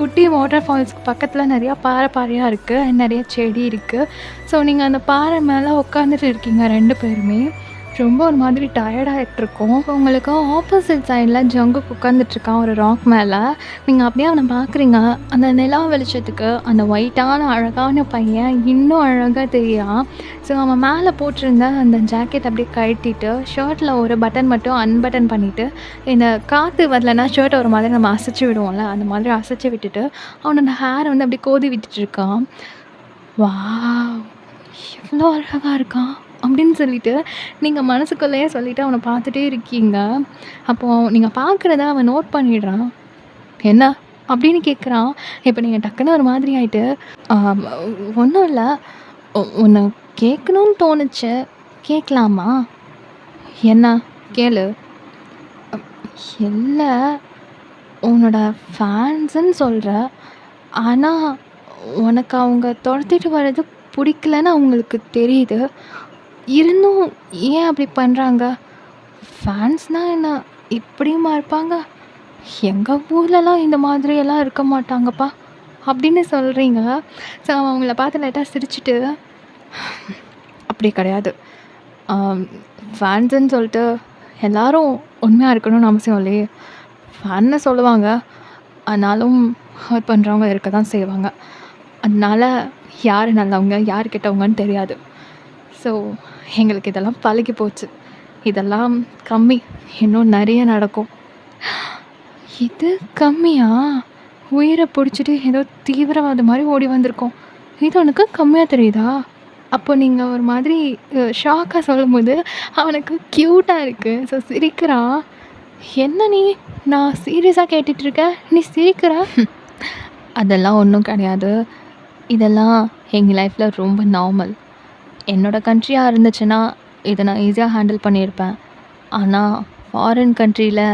குட்டி வாட்டர் ஃபால்ஸ்க்கு பக்கத்தில் நிறையா பாறை பாறையாக இருக்குது, நிறைய செடி இருக்குது. ஸோ நீங்கள் அந்த பாறை மேலே உட்காந்துட்டு இருக்கீங்க 2 பேருமே. ரொம்ப ஒரு மாதிரி டயர்டாகிட்ருக்கும். உங்களுக்கு ஆப்போசிட் சைடில் ஜங்குக் உட்காந்துட்ருக்கான் ஒரு ராக் மேலே. நீங்கள் அப்படியே அவனை பார்க்குறீங்க. அந்த நிலா வெளிச்சத்துக்கு அந்த ஒயிட்டான அழகான பையன் இன்னும் அழகாக தெரியான். ஸோ அவன் மேலே போட்டிருந்த அந்த ஜாக்கெட் அப்படியே கழட்டிட்டு ஷர்ட்டில் ஒரு பட்டன் மட்டும் அன்பட்டன் பண்ணிவிட்டு, இந்த காற்று வரலன்னா ஷர்ட்டை ஒரு மாதிரி நம்ம அசைச்சி விடுவோம்ல, அந்த மாதிரி அசைச்சி விட்டுட்டு அவனோட ஹேரை வந்து அப்படியே கோதி விட்டுட்ருக்கான். வாவ்! எவ்வளோ அழகாக இருக்கான் அப்படின்னு சொல்லிட்டு நீங்கள் மனசுக்குள்ளேயே சொல்லிவிட்டு அவனை பார்த்துட்டே இருக்கீங்க. அப்போது நீங்கள் பார்க்குறத அவன் நோட் பண்ணிடுறான். என்ன அப்படின்னு கேட்குறான். இப்போ நீங்கள் டக்குன்னு ஒரு மாதிரி ஆகிட்டு, ஒன்றும் இல்லை, ஒன்று கேட்கணும்னு தோணுச்சு, கேட்கலாமா? என்ன கேளு. இல்லை, உன்னோட ஃபேன்ஸுன்னு சொல்கிற, ஆனால் உனக்கு அவங்க துரத்திட்டு வர்றது பிடிக்கலன்னு அவங்களுக்கு தெரியுது. இருந்தும் ஏன் அப்படி பண்ணுறாங்க? ஃபேன்ஸ்னால் என்ன இப்படியுமா இருப்பாங்க? எங்கள் ஊர்லலாம் இந்த மாதிரியெல்லாம் இருக்க மாட்டாங்கப்பா அப்படின்னு சொல்கிறீங்க. ஸோ அவன் அவங்கள பார்த்து லைட்டாக சிரிச்சிட்டு, அப்படி கிடையாது, ஃபேன்ஸுன்னு சொல்லிட்டு எல்லோரும் உண்மையாக இருக்கணும்னு அவசியம் இல்லையே. ஃபேன்னு சொல்லுவாங்க, ஆனாலும் ஹர்ட் பண்ணுறவங்க இருக்க தான் செய்வாங்க. அதனால யார் நல்லவங்க யார் கெட்டவங்கன்னு தெரியாது. ஸோ எங்களுக்கு இதெல்லாம் பழகி போச்சு. இதெல்லாம் கம்மி, இன்னும் நிறைய நடக்கும். இது கம்மியா? உயிரை பிடிச்சிட்டு ஏதோ தீவிரவாத மாதிரி ஓடி வந்திருக்கோம், இது உனக்கு கம்மியாக தெரியுதா? அப்போ நீங்கள் ஒரு மாதிரி ஷாக்காக சொல்லும்போது அவனுக்கு க்யூட்டாக இருக்குது. ஸோ சிரிக்கிறான். என்ன நீ, நான் சீரியஸாக கேட்டுட்ருக்கேன், நீ சிரிக்கிற? அதெல்லாம் ஒன்றும் கிடையாது, இதெல்லாம் எங்கள் லைஃப்பில் ரொம்ப நார்மல். என்னோடய கண்ட்ரியாக இருந்துச்சுன்னா இதை நான் ஈஸியாக ஹேண்டில் பண்ணியிருப்பேன். ஆனால் ஃபாரின் கண்ட்ரியில்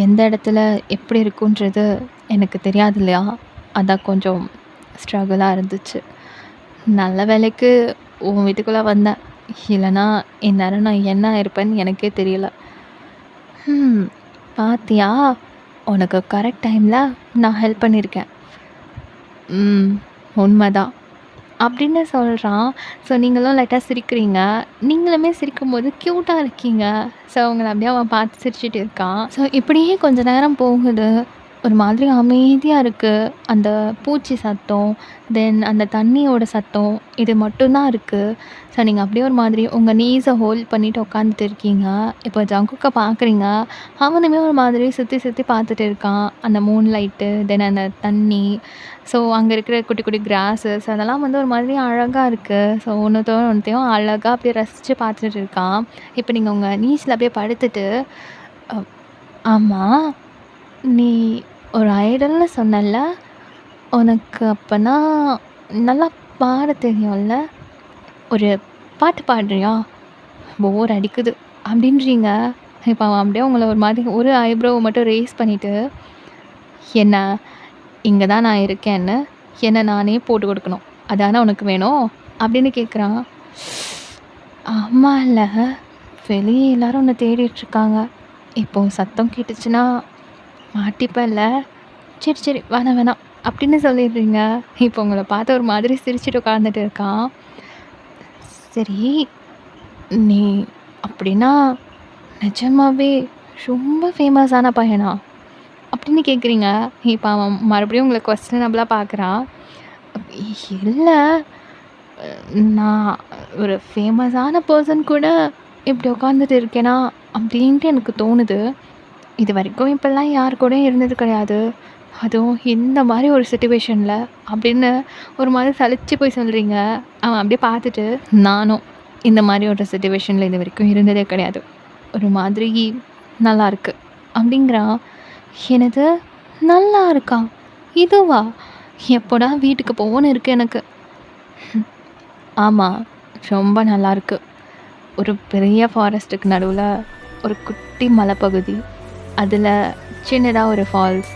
எந்த இடத்துல எப்படி இருக்குன்றது எனக்கு தெரியாது இல்லையா, அதான் கொஞ்சம் ஸ்ட்ரகிளாக இருந்துச்சு. நல்ல வேலைக்கு உன் வீட்டுக்குள்ளே வந்தேன், இல்லைனா இந்நேரம் நான் என்ன இருப்பேன்னு எனக்கே தெரியல. பாத்தியா, உனக்கு கரெக்ட் டைமில் நான் ஹெல்ப் பண்ணியிருக்கேன். உண்மைதான் அப்படின்னு சொல்கிறான். ஸோ நீங்களும் லைட்டாக சிரிக்கிறீங்க. நீங்களுமே சிரிக்கும்போது க்யூட்டாக இருக்கீங்க. ஸோ அவங்கள அப்படியே அவன் பார்த்து சிரிச்சிட்டு இருக்கான். ஸோ இப்படியே கொஞ்ச நேரம் போகுது. ஒரு மாதிரி அமைதியாக இருக்குது. அந்த பூச்சி சத்தம், தென் அந்த தண்ணியோட சத்தம், இது மட்டும்தான் இருக்குது. ஸோ நீங்கள் அப்படியே ஒரு மாதிரி உங்கள் நீஸை ஹோல்ட் பண்ணிவிட்டு உட்காந்துட்டு இருக்கீங்க. இப்போ ஜங்குக்கை பார்க்குறீங்க. அவனுமே ஒரு மாதிரி சுற்றி சுற்றி பார்த்துட்டு இருக்கான். அந்த மூன் லைட்டு, தென் அந்த தண்ணி, ஸோ அங்கே இருக்கிற குட்டி குட்டி கிராஸஸ், அதெல்லாம் வந்து ஒரு மாதிரி அழகாக இருக்குது. ஸோ ஒன்றுத்தையும் அழகாக அப்படியே ரசித்து பார்த்துட்டு இருக்கான். இப்போ நீங்கள் உங்கள் நீஸில் அப்படியே படுத்துட்டு, ஆமாம், நீ ஒரு ஐடல்னு சொன்னல, உனக்கு அப்போனா நல்லா பாட தெரியும்ல, ஒரு பாட்டு பாடுறியா? போர் அடிக்குது அப்படின்றீங்க. இப்போ அவன் அப்படியே உங்களை ஒரு மாதிரி ஒரு ஐப்ரோவை மட்டும் ரேஸ் பண்ணிவிட்டு, என்ன இங்கே தான் நான் இருக்கேன்னு என்ன நானே போட்டு கொடுக்கணும், அதானே உனக்கு வேணும் அப்படின்னு கேட்குறான். ஆமாம், இல்லை, வெளியே எல்லோரும் உன்னை தேடிட்டுருக்காங்க. இப்போது சத்தம் கேட்டுச்சுன்னா மாட்டிப்பல்ல. சரி சரி, வேணாம் அப்படின்னு சொல்லிடுறீங்க. இப்போ உங்களை பார்த்து ஒரு மாதிரி சிரிச்சுட்டு உட்காந்துட்டு இருக்கான். சரி, நீ அப்படின்னா நிஜமாவே ரொம்ப ஃபேமஸான பையனா அப்படின்னு கேட்குறீங்க. இப்போ அவன் மறுபடியும் உங்களை கொஸ்டினபிளாக பார்க்குறான். இல்லை, நான் ஒரு ஃபேமஸான பர்சன் கூட இப்படி உட்காந்துட்டு இருக்கேனா அப்படின்ட்டு எனக்கு தோணுது. இது வரைக்கும் இப்போல்லாம் யார் கூடயும் இருந்தது கிடையாது, அதுவும் இந்த மாதிரி ஒரு சிச்சுவேஷனில் அப்படின்னு ஒரு மாதிரி சலிச்சு போய் சொல்கிறீங்க. அவன் அப்படியே பார்த்துட்டு, நானும் இந்த மாதிரி ஒரு சிச்சுவேஷனில் இது வரைக்கும் இருந்ததே கிடையாது, ஒரு மாதிரி நல்லா இருக்கு அப்படிங்கிறான். எனது நல்லா இருக்கா? இதுவா? எப்போடா வீட்டுக்கு போகணுன்னு இருக்கு எனக்கு. ஆமாம், ரொம்ப நல்லா இருக்கு. ஒரு பெரிய ஃபாரஸ்ட்டுக்கு நடுவுல ஒரு குட்டி மலைப்பகுதி. அதில சின்னதா ஒரு ஃபால்ஸ்.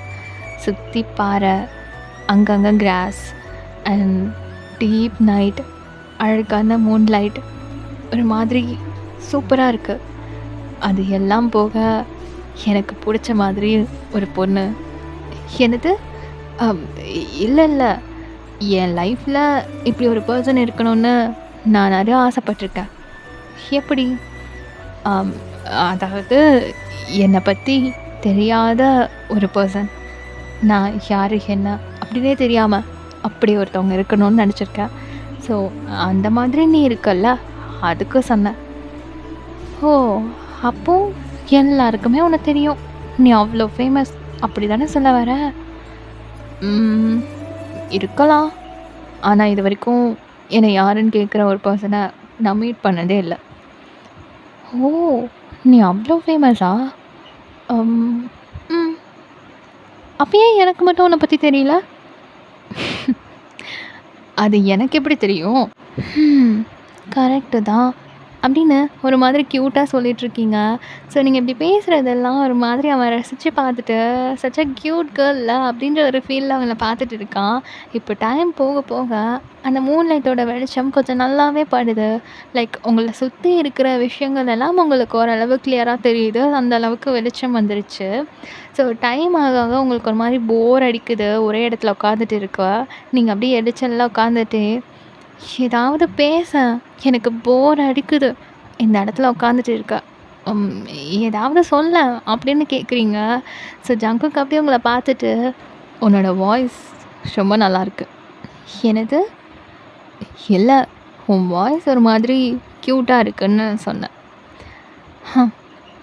சுத்தி பாறை, அங்கங்க கிராஸ் அண்ட் டீப் நைட். அழகான மூன்லைட். ஒரு மாதிரி சூப்பரா இருக்கு. அது எல்லாம் போக எனக்கு புடிச்ச மாதிரி ஒரு பொண்ணு. என்னது? அம் இல்ல, இல்ல. என் லைஃப்ல இப்படி ஒரு பெர்சன் இருக்கணும்னு நான் நெறைய ஆசைப்பட்டுருக்கேன். எப்படி? அம் அதாவது என்னை பத்தி தெரியாத ஒரு பெர்சன். நான் யாரு, என்ன அப்படின்னே தெரியாம அப்படி ஒருத்தவங்க இருக்கணும்னு நெனச்சிருக்கேன். ஸோ அந்த மாதிரி நீ இருக்கல்ல, அதுக்கு சொன்னேன். ஓ! அப்போ எல்லாருக்குமே உன்ன தெரியும். நீ அவ்ளோ ஃபேமஸ் அப்படி தானே சொல்ல வர? ம். இருக்கலாம். ஆனா இதுவரைக்கும் என்னை யாருன்னு கேட்குற ஒரு பெர்சன நான் மீட் பண்ணதே இல்ல. ஓ! நீ அவ்ளோ ஃபேமஸா? அம். ம். அப்ப ஏன் எனக்கு மட்டும் உன்ன பத்தி தெரியல? அது எனக்கு எப்படி தெரியும்? கரெக்ட்டு தான். அப்படின்னு ஒரு மாதிரி க்யூட்டா சொல்லிட்டுருக்கீங்க. ஸோ நீங்க இப்படி பேசுறதெல்லாம் ஒரு மாதிரி அவன் ரசிச்சு பார்த்துட்டு, சச் அ க்யூட் கேர்ல்ல அப்படின்ற ஒரு ஃபீல்ல அவங்கள பார்த்துட்டு இருக்கான். இப்போ டைம் போக போக அந்த மூன்லைட்டோட வெளிச்சம் கொஞ்சம் நல்லாவே படுது. லைக் உங்கள சுத்தி இருக்கிற விஷயங்கள் எல்லாம் உங்களுக்கு ஓரளவு கிளியரா தெரியுது. அந்த அளவுக்கு வெளிச்சம் வந்துருச்சு. ஸோ டைம் ஆக ஆக உங்களுக்கு ஒரு மாரி போர் அடிக்குது. ஒரே இடத்துல உட்காந்துட்டு இருக்க. நீங்க அப்படியே எரிச்சல்ல உட்காந்துட்டு ஏதாவது பேசேன். எனக்கு போர் அடிக்குது. இந்த இடத்துல உட்காந்துட்டு இருக்க. ம் ஏதாவது சொல்லேன் அப்படின்னு கேட்குறீங்க. ஸோ ஜங்குக் அப்படியே உங்கள பார்த்துட்டு, உன்னோட வாய்ஸ் ரொம்ப நல்லாயிருக்கு. என்னது? இல்ல. உன் வாய்ஸ் ஒரு மாதிரி க்யூட்டா இருக்குன்னு சொன்னேன். ஹம்.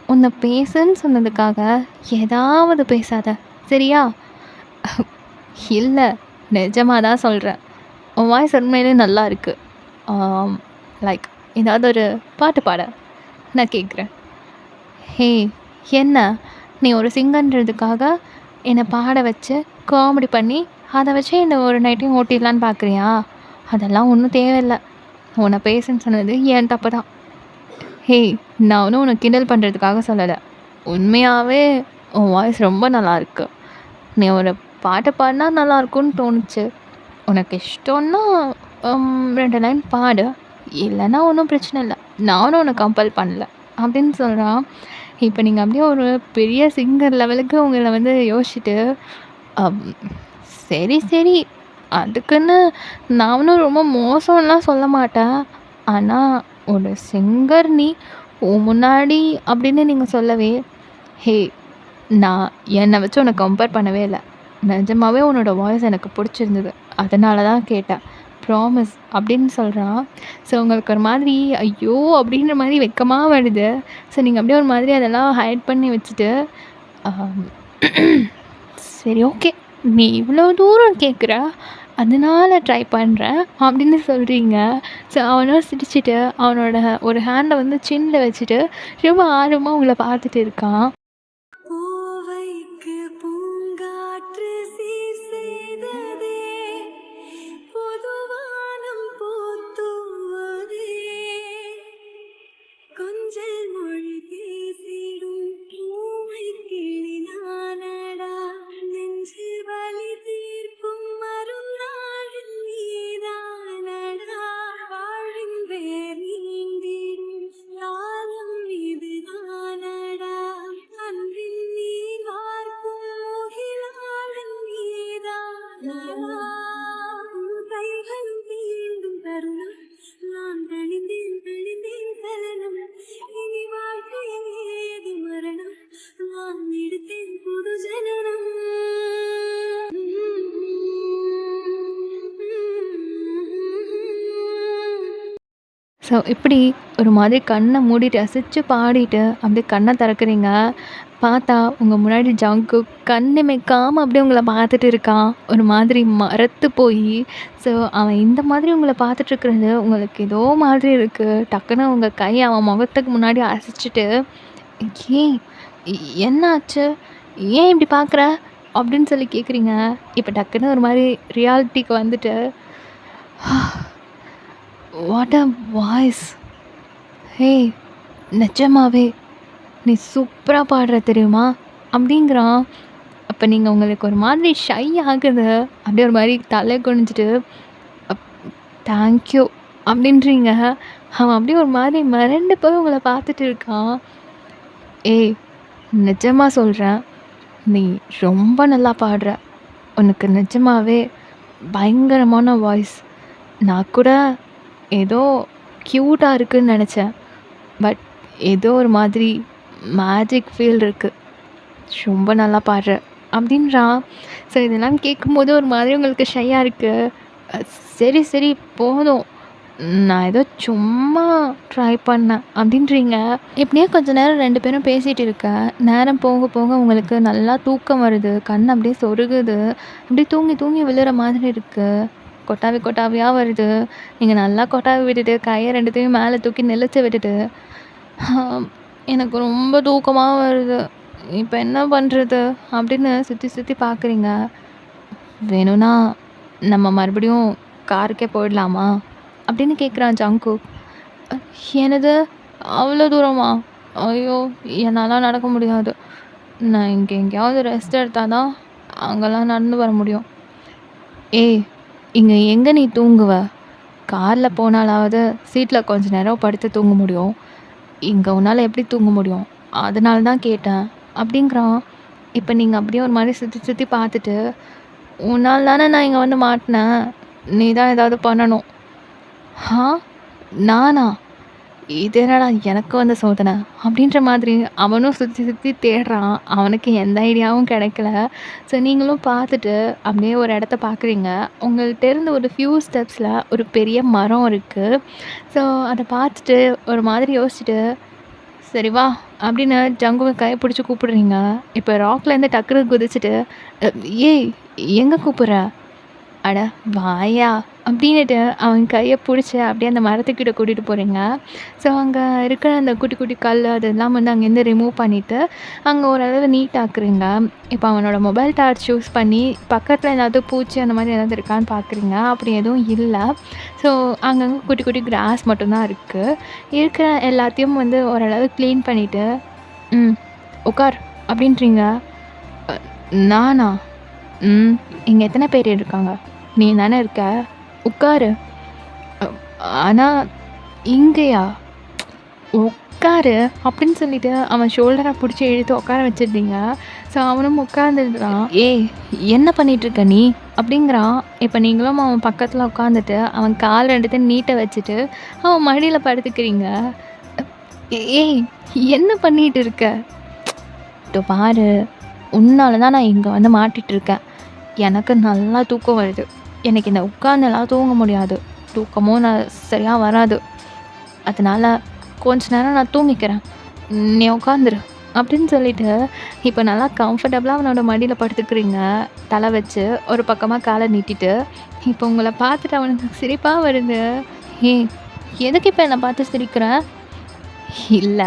உன்னை பேசுன்னு சொன்னதுக்காக ஏதாவது பேசாத. சரியா? இல்ல. நிஜமா தான் சொல்றேன். உன் வாய்ஸ் உண்மையிலே நல்லா இருக்கு. லைக் ஏதாவது ஒரு பாட்டு பாட நான் கேட்குறேன். ஹே! என்ன? நீ ஒரு சிங்கர்ன்றதுக்காக என்னை பாட வச்சு, காமெடி பண்ணி, அதை வச்சு இந்த ஒரு நைட்டையும் ஓட்டிடலான்னு பார்க்குறியா? அதெல்லாம் ஒன்றும் தேவையில்ல. உன்னை பேசுன்னு சொன்னது என் தப்பு தான். ஹே! நான் ஒன்றும் உன்னை கிண்டல் பண்ணுறதுக்காக சொல்லலை. உண்மையாகவே உன் வாய்ஸ் ரொம்ப நல்லாயிருக்கு. நீ ஒரு பாட்டு பாடினா நல்லாயிருக்கும்னு தோணுச்சு. உனக்கு இஷ்டம்னா 2 லைன் பாடு. இல்லைன்னா ஒன்றும் பிரச்சனை இல்ல. நானும் உன்னை கம்பல் பண்ணல. அப்படின்னு சொல்கிறான். இப்போ நீங்கள் அப்படியே ஒரு பெரிய சிங்கர் லெவலுக்கு உங்கள வந்து யோசிச்சுட்டு, அம் சரி, சரி. அதுக்குன்னு நான் ஒன்றும் ரொம்ப மோசம்லாம் சொல்ல மாட்டேன். ஆனா ஒரு சிங்கர் நீ, உன் முன்னாடி அப்படின்னு நீங்க சொல்லவே, ஹே! நான் என்னை வச்சு உன்னை கம்பேர் பண்ணவே இல்ல. நிஜமாவே உன்னோட வாய்ஸ் எனக்கு பிடிச்சிருந்தது. அதனால தான் கேட்டேன். ப்ராமிஸ் அப்படின்னு சொல்கிறான். ஸோ உங்களுக்கு ஒரு மாதிரி ஐயோ! அப்படின்ற மாதிரி வெட்கமா வருது. ஸோ நீங்க அப்படியே ஒரு மாதிரி அதெல்லாம் ஹைட் பண்ணி வச்சுட்டு, ஆம், சரி ஓகே. நீ இவ்வளோ தூரம் கேட்குற, அதனால ட்ரை பண்ணுறேன் அப்படின்னு சொல்கிறீங்க. ஸோ அவனும் சிரிச்சுட்டு அவனோட ஒரு ஹேண்டை வந்து சின்ல வச்சுட்டு ரொம்ப ஆர்வமா உங்கள பார்த்துட்டு இருக்கான். பூவைக்கு பூங்காற்று சீர் செய்ததே, பொதுவானம் பூத்துவதே, கொஞ்சல் மொழி பேசிடும் பூமை கிளி நானடா, நெஞ்சு வலி தீர்க்கும் மருந்தாழில் நீதானடா, வாழின் வேர் நீங்கிடும் காலம் இதுதானடா, அன்பின் நீர் வார்க்கும் முகிலாளன் நீதானடா, உன் கைகள் தீண்டும் தருணம் நான் தணிந்தேன் தணிந்தேன் சலனம், இனி வாழ்க்கையில் ஏது மரணம், நான் எடுத்தேன் புது ஜனனம். ஸோ இப்படி ஒரு மாதிரி கண்ணை மூடிட்டு ரசிச்சு பாடிட்டு அப்படியே கண்ணை திறக்கிறீங்க. பார்த்தா உங்க முன்னாடி ஜங்குக் கண் இமைக்காம அப்படியே உங்கள பார்த்துட்டு இருக்கான். ஒரு மாதிரி மரத்து போய். ஸோ அவன் இந்த மாதிரி உங்கள பார்த்துட்டு இருக்கிறது உங்களுக்கு ஏதோ மாதிரி இருக்கு. டக்குன்னு உங்க கை அவன் முகத்துக்கு முன்னாடி அசைச்சுட்டு, "ஏன்? என்னாச்சு? ஏன் இப்படி பார்க்குற?" அப்படின்னு சொல்லி கேட்குறீங்க. இப்போ டக்குன்னு ஒரு மாதிரி ரியாலிட்டிக்கு வந்துட்டு, வாட் அ வாய்ஸ்! "ஹேய்! நிஜமாவே நீ சூப்பரா பாடுற தெரியுமா?" அப்படிங்கிறான். அப்ப நீங்க உங்களுக்கு ஒரு மாதிரி ஷை ஆகுது. அப்படியே ஒரு மாரி தலை குனிஞ்சுட்டு, அப் "தேங்க் யூ" அப்படின்றீங்க. அவன் அப்படியே ஒரு மாரி மிரண்டு போய் உங்கள பார்த்துட்டு இருக்கான். "ஏய்! நிஜமா சொல்றேன். நீ ரொம்ப நல்லா பாடுற. உனக்கு நிஜமாவே பயங்கரமான வாய்ஸ். நான் கூட ஏதோ க்யூட்டா இருக்குன்னு நெனச்சேன். பட் ஏதோ ஒரு மாதிரி மேஜிக் ஃபீல் இருக்கு. ரொம்ப நல்லா பாடுற" அப்படின்றான். ஸோ இதெல்லாம் கேட்கும்போது ஒரு மாதிரி உங்களுக்கு ஷையா இருக்கு. அ "சரி, சரி போதும். நான் ஏதோ சும்மா ட்ரை பண்ணேன்" அப்படின்றீங்க. இப்படியே கொஞ்ச நேரம் 2 பேரும் பேசிட்டு இருக்க, நேரம் போக போக உங்களுக்கு நல்லா தூக்கம் வருது. கண் அப்படியே சொருகுது. அப்படியே தூங்கி தூங்கி விழுற மாதிரி இருக்கு. கொட்டாவி கொட்டாவியா வருது. நீங்க நல்லா கொட்டாவி விட்டுட்டு, கைய 2த்தையும் மேல தூக்கி நெளிச்சு விட்டுட்டு, "எனக்கு ரொம்ப தூக்கமா வருது. இப்ப என்ன பண்றது?" அப்படின்னு சுத்தி சுத்தி பார்க்குறீங்க. "வேணும்னா நம்ம மறுபடியும் காருக்கே போயிடலாமா?" அப்படின்னு கேட்குறான் ஜங்குக். "அ என்னது? அவ்வளோ தூரமா? ஐயோ! என்னாலாம் நடக்க முடியாது. நான் இங்க எங்கேயாவது ரெஸ்ட் எடுத்தா தான் அங்கலாம் நடந்து வர முடியும்." "ஏய்! இங்க எங்க நீ தூங்குவ? கார்ல போனாலாவது சீட்ல கொஞ்ச நேரம் படுத்து தூங்க முடியும். இங்க உன்னால எப்படி தூங்க முடியும்? அதனால தான் கேட்டேன்" அப்படிங்கிறான். இப்ப நீங்க அப்படியே ஒரு மாரி சுத்தி சுத்தி பார்த்துட்டு, "உன்னால தானே நான் இங்க வந்து மாட்டுனேன். நீ தான் ஏதாவது பண்ணணும்." "ஹா? நானா? இது என்னடா எனக்கு வந்த சோதனை?" அப்படின்ற மாதிரி அவனும் சுத்தி சுத்தி தேடுறான். அவனுக்கு எந்த ஐடியாவும் கிடைக்கல. ஸோ நீங்களும் பார்த்துட்டு அப்படியே ஒரு இடத்த பார்க்குறீங்க. உங்கள்ட்ட இருந்து ஒரு ஃபியூ ஸ்டெப்ஸில் ஒரு பெரிய மரம் இருக்கு. ஸோ அத பார்த்துட்டு ஒரு மாதிரி யோசிச்சுட்டு, "சரி வா" அப்படின்னு ஜங்குவ கைய பிடிச்சு கூப்பிடுறீங்க. இப்ப ராக்லேருந்து டக்குனு குதிச்சுட்டு, "அ ஏய்! எங்க கூப்பிடுற?" "அட வாயா" அப்படின்னுட்டு அவன் கைய புடிச்சு அப்படியே அந்த மரத்துக்கிட்ட கூட்டிட்டு போறீங்க. ஸோ அங்க இருக்கிற அந்த குட்டி குட்டி கல் அதெல்லாம் வந்து அங்கேருந்து ரிமூவ் பண்ணிட்டு, அங்க ஓரளவு நீட்டாக்குறீங்க. இப்ப அவனோட மொபைல் டார்ச் யூஸ் பண்ணி பக்கத்துல ஏதாவது பூச்சி அந்த மாதிரி ஏதாவது இருக்கான்னு பார்க்குறீங்க. அப்படி எதுவும் இல்ல. ஸோ அங்கங்க குட்டி குட்டி கிராஸ் மட்டும் தான் இருக்கு. இருக்கிற எல்லாத்தையும் வந்து ஓரளவு கிளீன் பண்ணிட்டு, "ம் உட்கார்" அப்படின்றீங்க. "அ நானா? ம். இங்க எத்தன பேர் இருக்காங்க? நீ தானே இருக்க. உட்காரு." அ "ஆனா இங்கயா?" "உட்காரு" அப்படின்னு சொல்லிட்டு அவன் ஷோல்டர புடிச்சு இழுத்து உட்கார வச்சுட்டீங்க. ஸோ அவனும் உட்காந்துடுறான். "ஏய்! என்ன பண்ணிட்டுருக்க நீ?" அப்படிங்கிறான். இப்ப நீங்களும் அவன் பக்கத்துல உட்காந்துட்டு, அவன் கால் 2த்தையும் நீட்ட வச்சுட்டு, அவன் மடியில படுத்துக்கிறீங்க. "ஏய்! என்ன பண்ணிட்டு இருக்க?" "இதோ பாரு, உன்னால தான் நான் இங்க வந்து மாட்டிட்டு இருக்கேன். எனக்கு நல்லா தூக்கம் வருது. எனக்கு இந்த உட்கார்ந்துலாம் தூங்க முடியாது. தூக்கமும் சரியா வராது. அதனால கொஞ்ச நேரம் நான் தூங்கிக்கிறேன். நீ உட்காந்துரு" அப்படின்னு சொல்லிட்டு, இப்ப நல்லா கம்ஃபர்டபுளா அவனோட மடியில படுத்துக்கிறீங்க. தலை வச்சு, ஒரு பக்கமா கால நீட்டிட்டு. இப்ப உங்கள பார்த்துட்டு அவனுக்கு சிரிப்பா வருது. "ஏய்! எதுக்கு இப்ப என்ன பார்த்து சிரிக்கிற?" "இல்ல,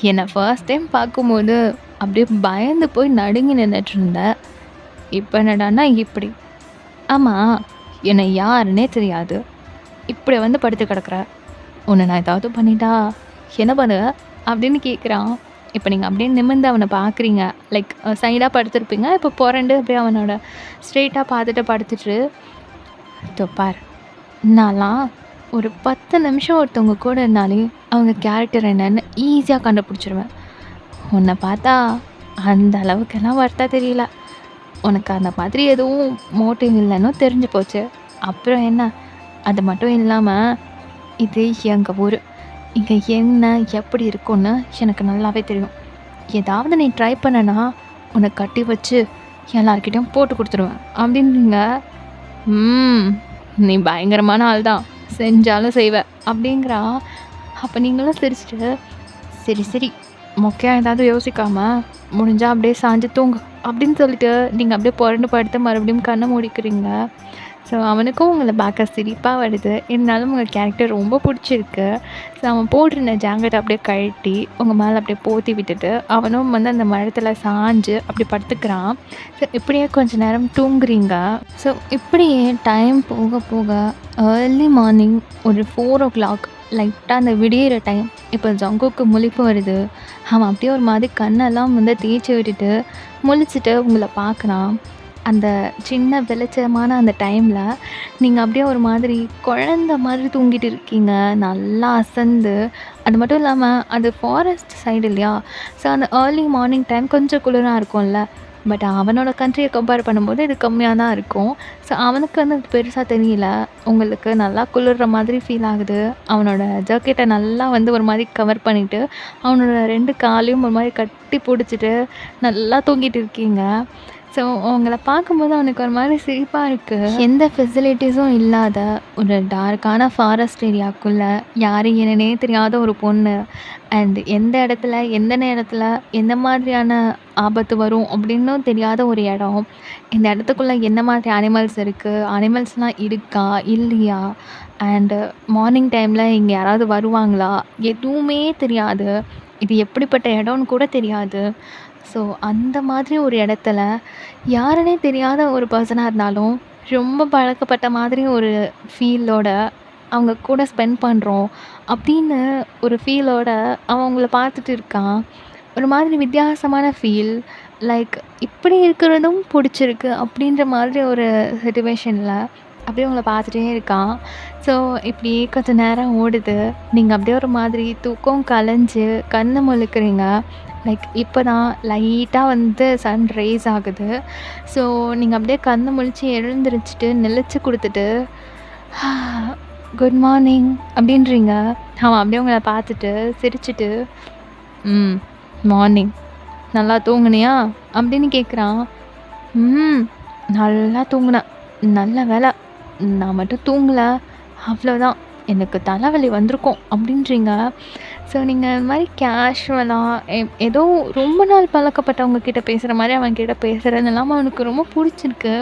என்ன ஃபர்ஸ்ட் டைம் பார்க்கும்போது அப்படியே பயந்து போய் நடுங்கி நின்னுட்டுருந்த. இப்ப என்னடான்னா இப்படி. ஆமா, என்ன யாருன்னே தெரியாது. இப்படி வந்து படுத்து கிடக்குற. உன்ன நான் ஏதாவது பண்ணிட்டா என்ன பண்ணுவ?" அப்படின்னு கேட்குறான். இப்ப நீங்க அப்படியே நிமிர்ந்து அவன பார்க்குறீங்க. லைக் சைடா படுத்திருப்பீங்க. இப்ப புரண்டு அப்படியே அவனோட ஸ்ட்ரெய்ட்டா பார்த்துட்டு படுத்துட்டு, "இதோ பாரு, நான்லாம் ஒரு 10 நிமிஷம் ஒருத்தவங்க கூட இருந்தாலே அவங்க கேரக்டர் என்னன்னு ஈஸியா கண்டுபிடிச்சிருவேன். உன்ன பார்த்தா அந்த அளவுக்கெல்லாம் வொர்த்தா தெரியல. உனக்கு அந்த மாதிரி எதுவும் மோட்டிவ் இல்லன்னு தெரிஞ்சு போச்சு. அப்புறம் என்ன, அது மட்டும் இல்லாம இது எங்க ஊரு. இங்க என்ன, எப்படி இருக்கும்னு எனக்கு நல்லாவே தெரியும். ஏதாவது நீ ட்ரை பண்ணனா, உன்ன கட்டி வச்சு எல்லார்கிட்டயும் போட்டு குடுத்துருவேன்" அப்படின்னீங்க. "ம். நீ பயங்கரமான ஆள் தான். செஞ்சாலும் செய்வ" அப்படிங்கிறான். அப்ப நீங்களும் சிரிச்சுட்டு, "சரி, சரி. மொக்கையா ஏதாவது யோசிக்காம, முடிஞ்சா அப்படியே சாஞ்சு தூங்கு" அப்படின்னு சொல்லிட்டு, நீங்க அப்படியே புரண்டு படுத்து மறுபடியும் கண்ண மூடிக்கிறீங்க. ஸோ அவனுக்கும் உங்கள பார்க்க சிரிப்பா வருது. இருந்தாலும் உங்க கேரக்டர் ரொம்ப புடிச்சிருக்கு. ஸோ அவன் போட்டிருந்த ஜாக்கெட்ட அப்படியே கழட்டி உங்க மேல அப்படியே போத்தி விட்டுட்டு, அவனும் வந்து அந்த மரத்தில சாஞ்சு அப்படி படுத்துக்கிறான். ஸோ இப்படியே கொஞ்ச நேரம் தூங்குறீங்க. ஸோ இப்படியே டைம் போக போக ஏர்லி மார்னிங் ஒரு 4:00 லைட்டா அந்த விடியிற டைம். இப்போ ஜங்குக்கு முழிப்பு வருது. அவன் அப்படியே ஒரு மாதிரி கண்ணெல்லாம் வந்து தேய்ச்சி விட்டுட்டு, முழிச்சுட்டு உங்கள பார்க்குறான். அந்த சின்ன வெளிச்சமான அந்த டைமில் நீங்கள் அப்படியே ஒரு மாதிரி குழந்த மாதிரி தூங்கிட்டு இருக்கீங்க. நல்லா அசந்து. அது மட்டும் இல்லாமல் அது ஃபாரஸ்ட் சைடு இல்லையா? ஸோ அந்த ஏர்லி மார்னிங் டைம் கொஞ்சம் குளிராக இருக்கும்ல. பட் அவனோட கண்ட்ரியை கம்பேர் பண்ணும்போது இது கம்மியாக தான் இருக்கும். ஸோ அவனுக்கு வந்து அது பெருசாக தெரியல. உங்களுக்கு நல்லா குளிர்ற மாதிரி ஃபீல் ஆகுது. அவனோட ஜாக்கெட்டை நல்லா வந்து ஒரு மாதிரி கவர் பண்ணிவிட்டு, அவனோட 2 காலையும் ஒரு மாதிரி கட்டி பிடிச்சிட்டு நல்லா தூங்கிட்டு இருக்கீங்க. ஸோ உங்கள பார்க்கும்போது அவனுக்கு ஒரு மாதிரி சிரிப்பா இருக்கு. எந்த ஃபெசிலிட்டீஸும் இல்லாத ஒரு டார்க்கான ஃபாரஸ்ட் ஏரியாக்குள்ள யாரு என்னன்னே தெரியாத ஒரு பொண்ணு. அண்ட் எந்த இடத்துல, எந்த நேரத்தில், எந்த மாதிரியான ஆபத்து வரும் அப்படின்னும் தெரியாத ஒரு இடம். இந்த இடத்துக்குள்ள என்ன மாதிரி அனிமல்ஸ் இருக்குது, அனிமல்ஸ்லாம் இருக்கா இல்லையா, அண்டு மார்னிங் டைமில் இங்கே யாராவது வருவாங்களா, எதுவுமே தெரியாது. இது எப்படிப்பட்ட இடம்னு கூட தெரியாது. ஸோ அந்த மாதிரி ஒரு இடத்துல யாருன்னே தெரியாத ஒரு பர்சனாக இருந்தாலும் ரொம்ப பழக்கப்பட்ட மாதிரி ஒரு ஃபீலோட அவங்க கூட ஸ்பெண்ட் பண்ணுறோம் அப்படின்னு ஒரு ஃபீலோட அவன் உங்களை பார்த்துட்டு இருக்கான். ஒரு மாதிரி வித்தியாசமான ஃபீல். லைக் இப்படி இருக்கிறதும் பிடிச்சிருக்கு அப்படின்ற மாதிரி ஒரு சிச்சுவேஷனில் அப்படியே உங்களை பார்த்துட்டே இருக்கான். ஸோ இப்படி கொஞ்சம் நேரம் ஓடுது. நீங்கள் அப்படியே ஒரு மாதிரி தூக்கம் கலைஞ்சு கண்ணை முழிக்கிறீங்க. லைக் இப்போ தான் லைட்டாக வந்து சன் ரைஸ் ஆகுது. ஸோ நீங்கள் அப்படியே கண்ணை முழிச்சு எழுந்திரிச்சிட்டு நெளிச்சு கொடுத்துட்டு குட் மார்னிங் அப்படின்றீங்க. அவன் அப்படியே உங்களை பார்த்துட்டு சிரிச்சிட்டு ம் மார்னிங் நல்லா தூங்குனியா அப்படின்னு கேட்குறான். ம் நல்லா தூங்குனேன். நல்ல வேலை நான் மட்டும் தூங்கலை, அவ்வளோதான் எனக்கு தலைவலி வந்திருக்கும் அப்படின்றீங்க. ஸோ நீங்கள் இந்த மாதிரி கேஷுவலாக ஏதோ ரொம்ப நாள் பழக்கப்பட்டவங்க கிட்ட பேசுகிற மாதிரி அவன்கிட்ட பேசுகிறது இல்லாமல் அவனுக்கு ரொம்ப பிடிச்சிருக்கு.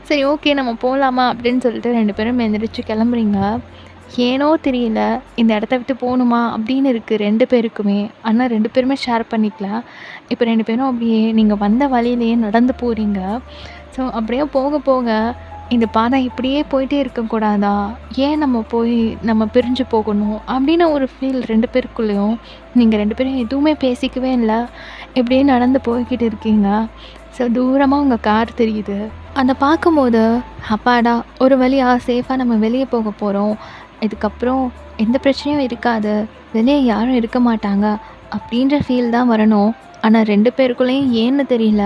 சரி ஓகே நம்ம போகலாமா அப்படின்னு சொல்லிட்டு 2 பேரும் எந்திரிச்சு கிளம்புறீங்க. ஏனோ தெரியல இந்த இடத்த விட்டு போகணுமா அப்படின்னு இருக்குது 2 பேருக்குமே. ஆனால் 2 பேருமே ஷேர் பண்ணிக்கல. இப்போ 2 பேரும் அப்படியே நீங்கள் வந்த வழியிலேயே நடந்து போகிறீங்க. ஸோ அப்படியே போக போக இந்த பாதை இப்படியே போயிட்டே இருக்கக்கூடாதா, ஏன் நம்ம பிரிஞ்சு போகணும் அப்படின்னு ஒரு ஃபீல் 2 பேருக்குள்ளேயும். நீங்கள் 2 பேரும் எதுவுமே பேசிக்கவே இல்லை. இப்படியே நடந்து போய்கிட்டு இருக்கீங்க. ஸோ தூரமாக உங்கள் கார் தெரியுது. அதை பார்க்கும்போது அப்பாடா ஒரு வழியாக சேஃபாக நம்ம வெளியே போக போகிறோம், இதுக்கப்புறம் எந்த பிரச்சனையும் இருக்காது, வெளியே யாரும் இருக்க மாட்டாங்க அப்படின்ற ஃபீல் தான் வரணும். ஆனால் 2 பேருக்குள்ளேயும் ஏன்னு தெரியல,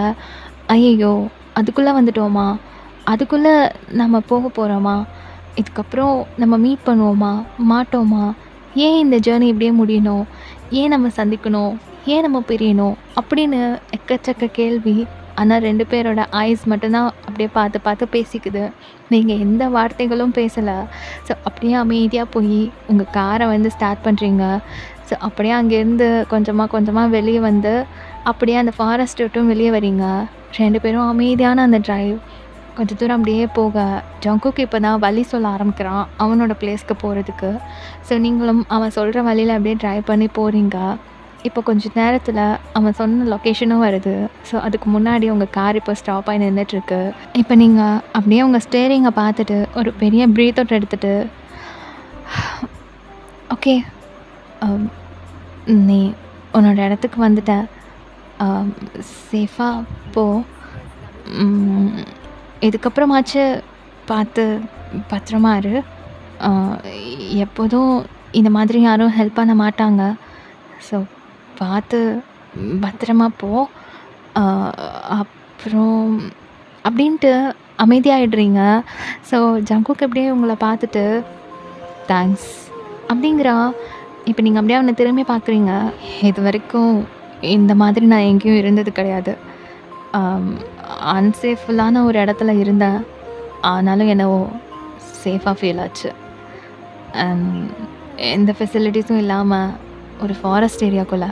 ஐயையோ அதுக்குள்ளே வந்துட்டோமா, அதுக்குள்ளே நம்ம போக போகிறோமா, இதுக்கப்புறம் நம்ம மீட் பண்ணுவோமா மாட்டோமா, ஏன் இந்த ஜேர்னி இப்படியே முடியணும், ஏன் நம்ம சந்திக்கணும், ஏன் நம்ம பிரியணும் அப்படின்னு எக்கச்சக்க கேள்வி. ஆனால் 2 பேரோட ஐஸ் மட்டும்தான் அப்படியே பார்த்து பார்த்து பேசிக்குது. நீங்கள் எந்த வார்த்தைகளும் பேசலை. ஸோ அப்படியே அமைதியாக போய் உங்கள் காரை வந்து ஸ்டார்ட் பண்ணுறீங்க. ஸோ அப்படியே அங்கேருந்து கொஞ்சமாக வெளியே வந்து அப்படியே அந்த ஃபாரஸ்ட் விட்டும் வெளியே வரீங்க. 2 பேரும் அமைதியான அந்த டிரைவ். கொஞ்சம் தூரம் அப்படியே போக ஜங்குக்கு இப்போ தான் வழி சொல்ல ஆரம்பிக்கிறான் அவனோட பிளேஸ்க்கு போகிறதுக்கு. ஸோ நீங்களும் அவன் சொல்கிற வழியில் அப்படியே ட்ரைவ் பண்ணி போகிறீங்க. இப்போ கொஞ்சம் நேரத்தில் அவன் சொன்ன லொக்கேஷனும் வருது. ஸோ அதுக்கு முன்னாடி உங்கள் கார் இப்போ ஸ்டாப் ஆகி நின்றுட்டுருக்கு. இப்போ நீங்கள் அப்படியே உங்கள் ஸ்டேரிங்கை பார்த்துட்டு ஒரு பெரிய ப்ரீத் அவுட் எடுத்துகிட்டு ஓகே நீ உன்னோட இடத்துக்கு வந்துட்ட, சேஃபாக போ, இதுக்கப்புறமாச்சு பார்த்து பத்திரமா இரு, எப்போதும் இந்த மாதிரி யாரும் ஹெல்ப் பண்ண மாட்டாங்க, ஸோ பார்த்து பத்திரமா போ, அப்புறம் அப்படின்ட்டு அமைதியாகிடுறீங்க. ஸோ ஜங்குக்கு அப்படியே உங்களை பார்த்துட்டு தேங்க்ஸ் அப்படிங்கிறான். இப்போ நீங்கள் அப்படியே அவனை திரும்பி பார்க்குறீங்க. இது வரைக்கும் இந்த மாதிரி நான் எங்கேயும் இருந்தது கிடையாது. அன்சேஃபுல்லான ஒரு இடத்துல இருந்தேன். ஆனாலும் என்னவோ சேஃபாக ஃபீல் ஆச்சு. எந்த ஃபெசிலிட்டிஸும் இல்லாமல் ஒரு ஃபாரஸ்ட் ஏரியாக்குள்ளே,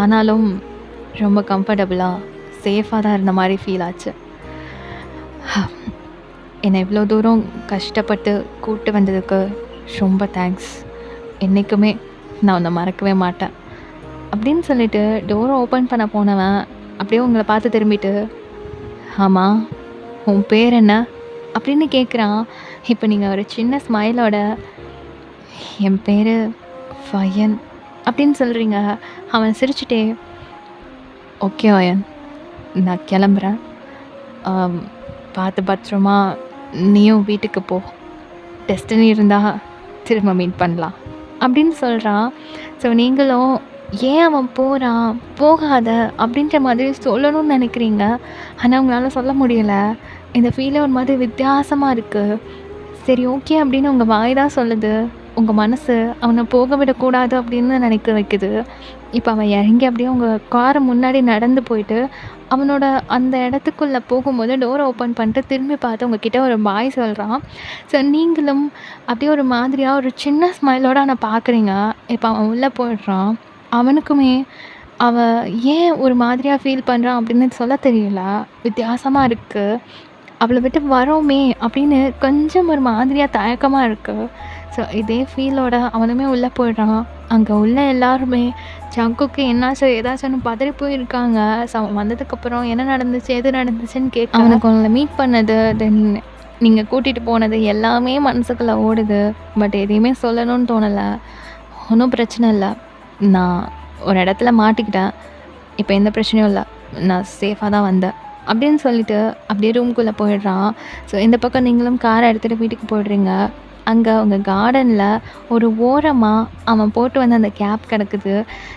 ஆனாலும் ரொம்ப கம்ஃபர்டபுளாக சேஃபாக தான் இருந்த மாதிரி ஃபீல் ஆச்சு. என்னை இவ்வளோ தூரம் கஷ்டப்பட்டு கூப்பிட்டு வந்ததுக்கு ரொம்ப தேங்க்ஸ். என்றைக்குமே நான் உன்னை மறக்கவே மாட்டேன் அப்படின்னு சொல்லிட்டு டோரை ஓப்பன் பண்ண போனவன் அப்படியே உங்களை பார்த்து திரும்பிட்டு, ஆமாம் உன் பேர் என்ன அப்படின்னு கேட்குறான். இப்போ நீங்கள் ஒரு சின்ன ஸ்மைலோட என் பேர் ஃபயன் அப்படின்னு சொல்கிறீங்க. அவன் சிரிச்சுட்டே, ஓகே அயன், நான் கிளம்புறேன். பார்த்து பத்திரமா நீயும் வீட்டுக்கு போ. டெஸ்டினி இருந்தால் திரும்ப மீட் பண்ணலாம் அப்படின்னு சொல்கிறான். ஸோ நீங்களும் ஏன் அவன் போகிறான் போகாத அப்படின்ற மாதிரி சொல்லணும்னு நினைக்கிறீங்க. ஆனால் உங்களால் சொல்ல முடியலை. இந்த ஃபீலே ஒரு மாதிரி வித்தியாசமாக இருக்குது. சரி ஓகே அப்படின்னு உங்கள் வாய் தான் சொல்லுது. உங்கள் மனசு அவனை போக விடக்கூடாது அப்படின்னு நினைக்க வைக்குது. இப்போ அவன் இறங்கி அப்படியே உங்கள் காரை முன்னாடி நடந்து போயிட்டு அவனோட அந்த இடத்துக்குள்ளே போகும்போது டோரை ஓப்பன் பண்ணிட்டு திரும்பி பார்த்து உங்ககிட்ட ஒரு பாய் சொல்கிறான். ஸோ நீங்களும் அப்படியே ஒரு மாதிரியாக ஒரு சின்ன ஸ்மைலோடு அவனை பார்க்குறீங்க. இப்போ அவன் உள்ளே போயிடுறான். அவனுக்குமே அவன் ஏன் ஒரு மாதிரியாக ஃபீல் பண்ணுறான் அப்படின்னு சொல்ல தெரியல. வித்தியாசமாக இருக்குது. அவளை விட்டு வரோமே அப்படின்னு கொஞ்சம் ஒரு மாதிரியாக தயக்கமாக இருக்குது. ஸோ இதே ஃபீலோட அவனுமே உள்ளே போயிடுறான். அங்கே உள்ள எல்லாருமே ஜங்குக்கு என்னாச்சு ஏதாச்சும்னு பதறி போயிருக்காங்க. ஸோ அவன் வந்ததுக்கப்புறம் என்ன நடந்துச்சு எது நடந்துச்சுன்னு கேட்க அவனுக்கு உங்களை மீட் பண்ணது தென் நீங்கள் கூட்டிகிட்டு போனது எல்லாமே மனசுக்குள்ளே ஓடுது. பட் எதையுமே சொல்லணும்னு தோணலை. ஒன்றும் பிரச்சனை இல்லை, நான் ஒரு இடத்துல மாட்டிக்கிட்டேன், இப்போ எந்த பிரச்சனையும் இல்லை, நான் சேஃபாக தான் வந்தேன் அப்படின்னு சொல்லிட்டு அப்படியே ரூம்குள்ளே போயிடுறான். ஸோ இந்த பக்கம் நீங்களும் காரை எடுத்துகிட்டு வீட்டுக்கு போயிடுறீங்க. அங்கே உங்கள் கார்டனில் ஒரு ஓரமாக அவன் போட்டு வந்த அந்த கேப் கிடக்குது.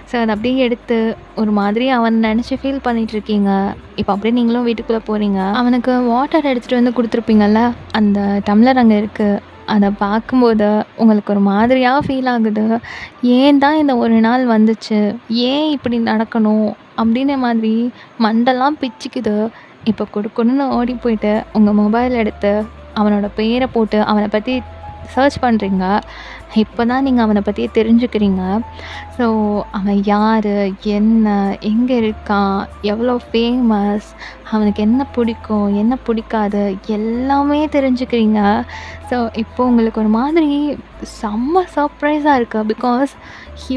ஸோ அதை அப்படியே எடுத்து ஒரு மாதிரி அவன் நினச்சி ஃபீல் பண்ணிகிட்ருக்கீங்க. இப்போ அப்படியே நீங்களும் வீட்டுக்குள்ளே போகிறீங்க. அவனுக்கு வாட்டர் எடுத்துகிட்டு வந்து கொடுத்துருப்பீங்கள்ல, அந்த டம்ளர் அங்கே இருக்குது. அதை பார்க்கும்போது உங்களுக்கு ஒரு மாதிரியாக ஃபீல் ஆகுது. ஏன் தான் இந்த ஒரு நாள் வந்துச்சு, ஏன் இப்படி நடக்கணும் அப்படின்ற மாதிரி மண்டெல்லாம் பிச்சுக்குது. இப்போ கொடுக்கணுன்னு ஓடி போயிட்டு உங்கள் மொபைல் எடுத்து அவனோட பேரை போட்டு அவனை பற்றி சர்ச் பண்ணுறீங்க. இப்போ தான் நீங்கள் அவனை பற்றி தெரிஞ்சுக்கிறீங்க. ஸோ அவன் யார், என்ன, எங்கே இருக்கான், எவ்வளோ ஃபேமஸ், அவனுக்கு என்ன பிடிக்கும் என்ன பிடிக்காது எல்லாமே தெரிஞ்சுக்கிறீங்க. ஸோ இப்போ உங்களுக்கு ஒரு மாதிரி செம்ம சர்ப்ரைஸாக இருக்குது. பிகாஸ்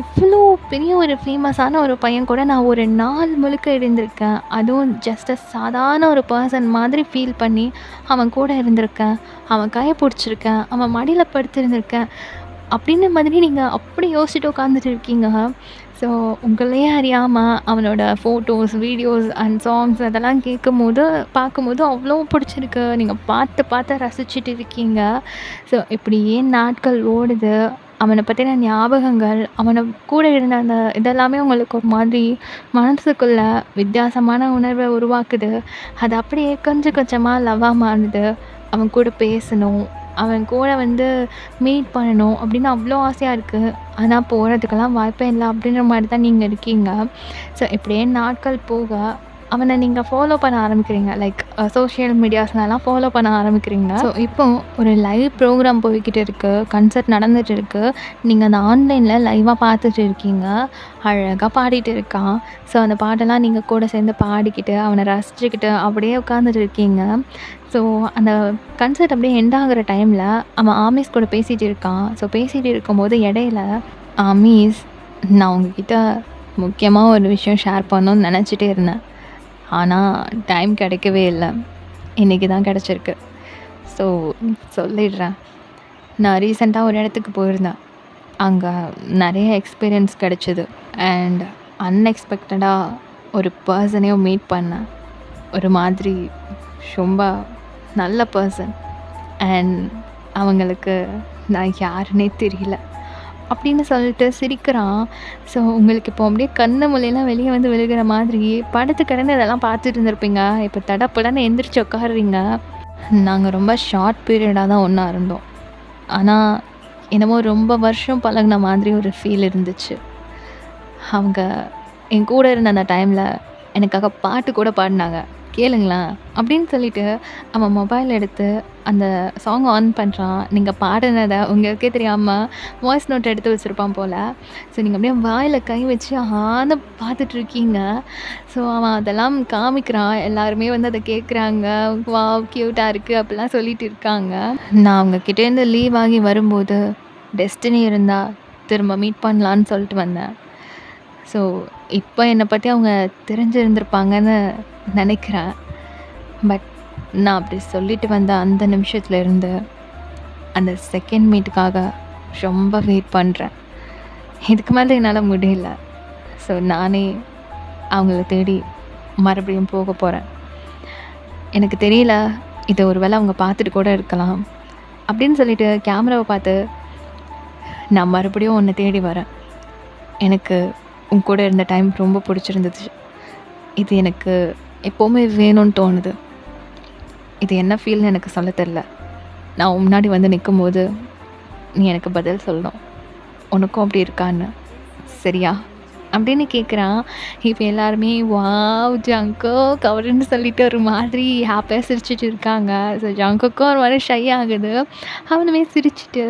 இவ்வளோ பெரிய ஒரு ஃபேமஸான ஒரு பையன் கூட நான் ஒரு நாள் முழுக்க இருந்திருக்கேன். அதுவும் ஜஸ்ட் சாதாரண ஒரு பர்சன் மாதிரி ஃபீல் பண்ணி அவன் கூட இருந்திருக்கேன், அவன் கையை பிடிச்சிருக்கேன், அவன் மடியில் படுத்திருந்திருக்கேன் அப்படின்ற மாதிரி நீங்கள் அப்படி யோசிச்சுட்டு உட்காந்துட்டு இருக்கீங்க. ஸோ உங்களையே அறியாமல் அவனோட ஃபோட்டோஸ், வீடியோஸ் அண்ட் சாங்ஸ் அதெல்லாம் பார்க்கும்போது அவ்வளோ பிடிச்சிருக்கு. நீங்கள் பார்த்து ரசிச்சுட்டு இருக்கீங்க. ஸோ இப்படியே நாட்கள் ஓடுது. அவனை பற்றின ஞாபகங்கள், அவனை கூட இருந்த அந்த இதெல்லாமே உங்களுக்கு ஒரு மாதிரி மனசுக்குள்ளே வித்தியாசமான உணர்வை உருவாக்குது. அது அப்படியே கொஞ்சம் கொஞ்சமாக லவ்வாக மாறுது. அவன் கூட பேசணும், அவன் கூட மீட் பண்ணணும் அப்படின்னு அவ்வளோ ஆசையாக இருக்குது. ஆனால் போகிறதுக்கெல்லாம் வாய்ப்பே இல்லை அப்படின்ற மாதிரி தான் நீங்கள் இருக்கீங்க. ஸோ இப்படியே நாட்கள் போக அவனை நீங்கள் ஃபாலோ பண்ண ஆரம்பிக்கிறீங்க. லைக் சோஷியல் மீடியாஸ்லலாம் ஃபாலோ பண்ண ஆரம்பிக்கிறீங்க. ஸோ இப்போ ஒரு லைவ் ப்ரோக்ராம் போய்கிட்டு இருக்குது, கன்சர்ட் நடந்துகிட்டு இருக்குது. நீங்கள் அந்த ஆன்லைனில் லைவாக பார்த்துட்டு இருக்கீங்க. அழகாக பாடிட்டு இருக்கான். ஸோ அந்த பாட்டெல்லாம் நீங்கள் கூட சேர்ந்து பாடிக்கிட்டு அவனை ரசிச்சுக்கிட்டு அப்படியே உட்காந்துட்டு இருக்கீங்க. ஸோ அந்த கன்சர்ட் அப்படியே எண்ட் ஆகிற டைமில் அவன் ஆமீஸ் கூட பேசிகிட்டு இருக்கான். ஸோ பேசிகிட்டு இருக்கும்போது இடையில, ஆமீஸ், நான் உங்ககிட்ட முக்கியமாக ஒரு விஷயம் ஷேர் பண்ணணும்னு நினச்சிட்டே இருந்தேன், ஆனால் டைம் கிடைக்கவே இல்லை, இன்றைக்கி தான் கிடச்சிருக்கு. ஸோ சொல்லிடுறேன். நான் ரீசெண்டாக ஒரு இடத்துக்கு போயிருந்தேன். அங்கே நிறைய எக்ஸ்பீரியன்ஸ் கிடச்சிது. அண்ட் அன்எக்ஸ்பெக்டடாக ஒரு பர்சனையும் மீட் பண்ணேன். ஒரு மாதிரி ரொம்ப நல்ல பர்சன். அண்ட் அவங்களுக்கு நான் யாருன்னே தெரியல அப்படின்னு சொல்லிட்டு சிரிக்கிறான். ஸோ உங்களுக்கு இப்போ அப்படியே கண்ணு மொழியெல்லாம் வெளியே விழுகிற மாதிரி படுத்து கிடந்து இதெல்லாம் பார்த்துட்டு இருந்திருப்பீங்க. இப்போ தடப்புடன்னு எந்திரிச்சு உட்காடுறீங்க. நாங்கள் ரொம்ப ஷார்ட் பீரியடாக தான் ஒன்றா இருந்தோம். ஆனால் என்னமோ ரொம்ப வருஷம் பழகின மாதிரி ஒரு ஃபீல் இருந்துச்சு. அவங்க என் கூட இருந்த அந்த டைமில் எனக்காக பாட்டு கூட பாடினாங்க. கேளுங்களேன் அப்படின்னு சொல்லிட்டு அவன் மொபைல் எடுத்து அந்த சாங் ஆன் பண்ணுறான். நீங்கள் பாடுனதை உங்களுக்கே தெரியாமல் வாய்ஸ் நோட் எடுத்து வச்சுருப்பான் போல். ஸோ நீங்கள் அப்படியே வாயில் கை வச்சு ஆன்னு பார்த்துட்ருக்கீங்க. ஸோ அவன் அதெல்லாம் காமிக்கிறான். எல்லாருமே வந்து அதை கேட்குறாங்க. வாவ் க்யூட்டாக இருக்குது அப்படிலாம் சொல்லிட்டு இருக்காங்க. நான் அவங்கக்கிட்டேருந்து லீவ் ஆகி வரும்போது டெஸ்டினி இருந்தால் திரும்ப மீட் பண்ணலான்னு சொல்லிட்டு வந்தேன். ஸோ இப்போ என்னை பற்றி அவங்க தெரிஞ்சிருந்திருப்பாங்கன்னு நினைக்கிறேன். பட் நான் அப்படி சொல்லிட்டு வந்த அந்த நிமிஷத்துலேருந்து அந்த செகண்ட் மீட்டுக்காக ரொம்ப வெயிட் பண்ணுறேன். இதுக்கு மேலே என்னால் முடியல. ஸோ நானே அவங்கள தேடி மறுபடியும் போக போகிறேன். எனக்கு தெரியல, இதை ஒரு வேளை அவங்க பார்த்துட்டு கூட இருக்கலாம் அப்படின்னு சொல்லிட்டு கேமராவை பார்த்து நான் மறுபடியும் உன்னை தேடி வரேன். எனக்கு உன் கூட இருந்த டைம் ரொம்ப பிடிச்சிருந்துச்சு. இது எனக்கு எப்போவுமே வேணும்னு தோணுது. இது என்ன ஃபீல்னு எனக்கு சொல்ல தெரில. நான் உன் முன்னாடி வந்து நிற்கும்போது நீ எனக்கு பதில் சொல்லணும். உனக்கும் அப்படி இருக்கான்னு, சரியா அப்படின்னு கேட்குறான். இப்போ எல்லாருமே வாவ் ஜங்கோக் அவருன்னு சொல்லிட்டு ஒரு மாதிரி ஹாப்பியாக சிரிச்சிட்டு இருக்காங்க. ஸோ ஜங்கோக்கும் ஒரு மாதிரி ஷை ஆகுது. அவனுமே சிரிச்சிட்டு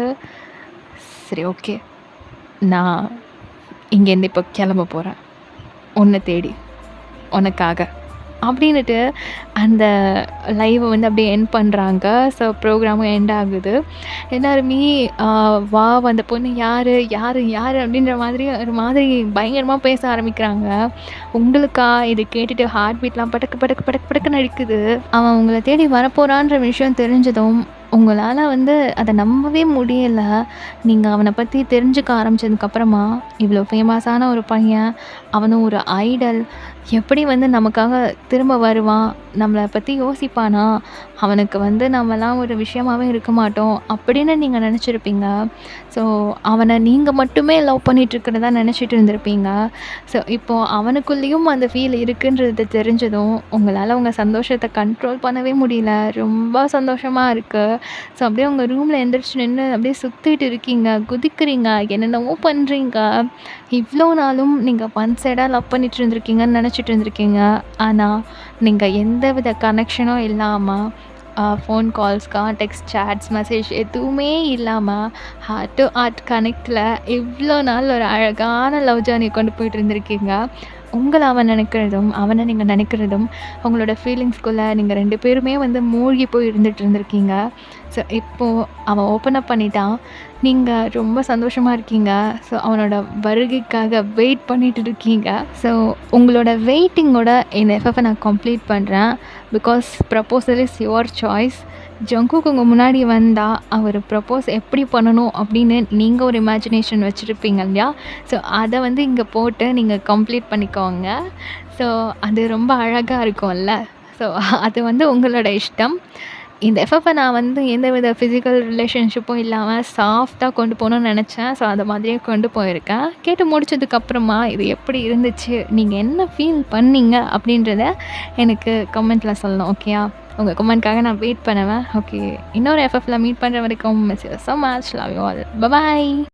சரி ஓகே, நான் இங்கேருந்து இப்போ கிளம்ப போகிறேன் உன்னை தேடி உனக்காக அப்படின்னுட்டு அந்த லைவை வந்து அப்படியே எண்ட் பண்ணுறாங்க. ஸோ ப்ரோக்ராமும் எண்ட் ஆகுது. எல்லாருமே வா அந்த பொண்ணு யார் யார் யார் அப்படின்ற மாதிரி ஒரு மாதிரி பயங்கரமாக பேச ஆரம்பிக்கிறாங்க. உங்களுக்கா இது கேட்டுட்டு ஹார்ட் பீட்லாம் படக்கு படக்கு படக்கு படக்குன்னு அடிக்குது. அவன் உங்களை தேடி வரப்போகிறான்ற விஷயம் தெரிஞ்சதும் உங்களால் வந்து அதை நம்பவே முடியலை. நீங்கள் அவனை பற்றி தெரிஞ்சுக்க ஆரம்பித்ததுக்கப்புறமா இவ்வளோ ஃபேமஸான ஒரு பையன், அவனும் ஒரு ஐடல், எப்படி வந்து நமக்காக திரும்ப வருவான், நம்மளை பற்றி யோசிப்பானா, அவனுக்கு வந்து நம்மலாம் ஒரு விஷயமாகவே இருக்க மாட்டோம் அப்படின்னு நீங்கள் நினச்சிருப்பீங்க. ஸோ அவனை நீங்கள் மட்டுமே லவ் பண்ணிகிட்ருக்கிறதா நினச்சிட்டு இருந்திருப்பீங்க. ஸோ இப்போது அவனுக்குள்ளேயும் அந்த ஃபீல் இருக்குன்றது தெரிஞ்சதும் உங்களால் உங்கள் சந்தோஷத்தை கண்ட்ரோல் பண்ணவே முடியல. ரொம்ப சந்தோஷமாக இருக்குது. ஸோ அப்படியே உங்கள் ரூமில் எந்திரிச்சு நின்று அப்படியே சுற்றிட்டு இருக்கீங்க, குதிக்கிறீங்க, என்னென்னவோ பண்ணுறீங்க. இவ்வளோ நாளும் நீங்கள் ஒன் சைடாக லவ் பண்ணிட்டு இருந்திருக்கீங்கன்னு நினச்சிட்டு இருந்திருக்கீங்க. ஆனால் நீங்கள் எந்த வித கனெக்ஷனும் இல்லாமல், phone calls, contacts, shades, message எதுவுமே இல்லாமல் ஹார்ட் டு ஹார்ட் கனெக்டில் இவ்வளோ நாள் ஒரு அழகான லவ் ஜர்னி கொண்டு போயிட்டு இருந்திருக்கீங்க. உங்களை அவன் நினைக்கிறதும் அவனை நீங்கள் நினைக்கிறதும் உங்களோட ஃபீலிங்ஸ்குள்ளே நீங்கள் 2 பேருமே வந்து மூழ்கி போய் இருந்துகிட்டு இருந்திருக்கீங்க. ஸோ இப்போது அவன் ஓப்பன் அப் பண்ணிட்டான். நீங்கள் ரொம்ப சந்தோஷமாக இருக்கீங்க. ஸோ அவனோட வருகைக்காக வெயிட் பண்ணிட்டு இருக்கீங்க. ஸோ உங்களோட வெயிட்டிங்கோட இந்த எஃப்எஃப்பை நான் கம்ப்ளீட் பண்ணுறேன். Because proposal is your choice. Jungkook உங்கள் முன்னாடி வந்தால் அவர் ப்ரப்போஸ் எப்படி பண்ணணும் அப்படின்னு நீங்கள் ஒரு இமேஜினேஷன் வச்சுருப்பீங்க இல்லையா? ஸோ அதை வந்து இங்கே போட்டு நீங்கள் கம்ப்ளீட் பண்ணிக்கோங்க. ஸோ அது ரொம்ப அழகாக இருக்கும்ல. ஸோ அது வந்து உங்களோட இஷ்டம். இந்த எஃப்எஃப்பை நான் வந்து எந்தவித ஃபிசிக்கல் ரிலேஷன்ஷிப்பும் இல்லாமல் சாஃப்டாக கொண்டு போகணும்னு நினச்சேன். ஸோ அதை மாதிரியே கொண்டு போயிருக்கேன். கேட்டு முடிச்சதுக்கப்புறமா இது எப்படி இருந்துச்சு, நீங்கள் என்ன ஃபீல் பண்ணீங்க அப்படின்றத எனக்கு கமெண்ட்டில் சொல்லணும். ஓகேயா? உங்கள் கமெண்ட்காக நான் வெயிட் பண்ணுவேன். ஓகே, இன்னொரு எஃப்எஃப்பில் மீட் பண்ணுற வரைக்கும் miss you so much. Love you all. By.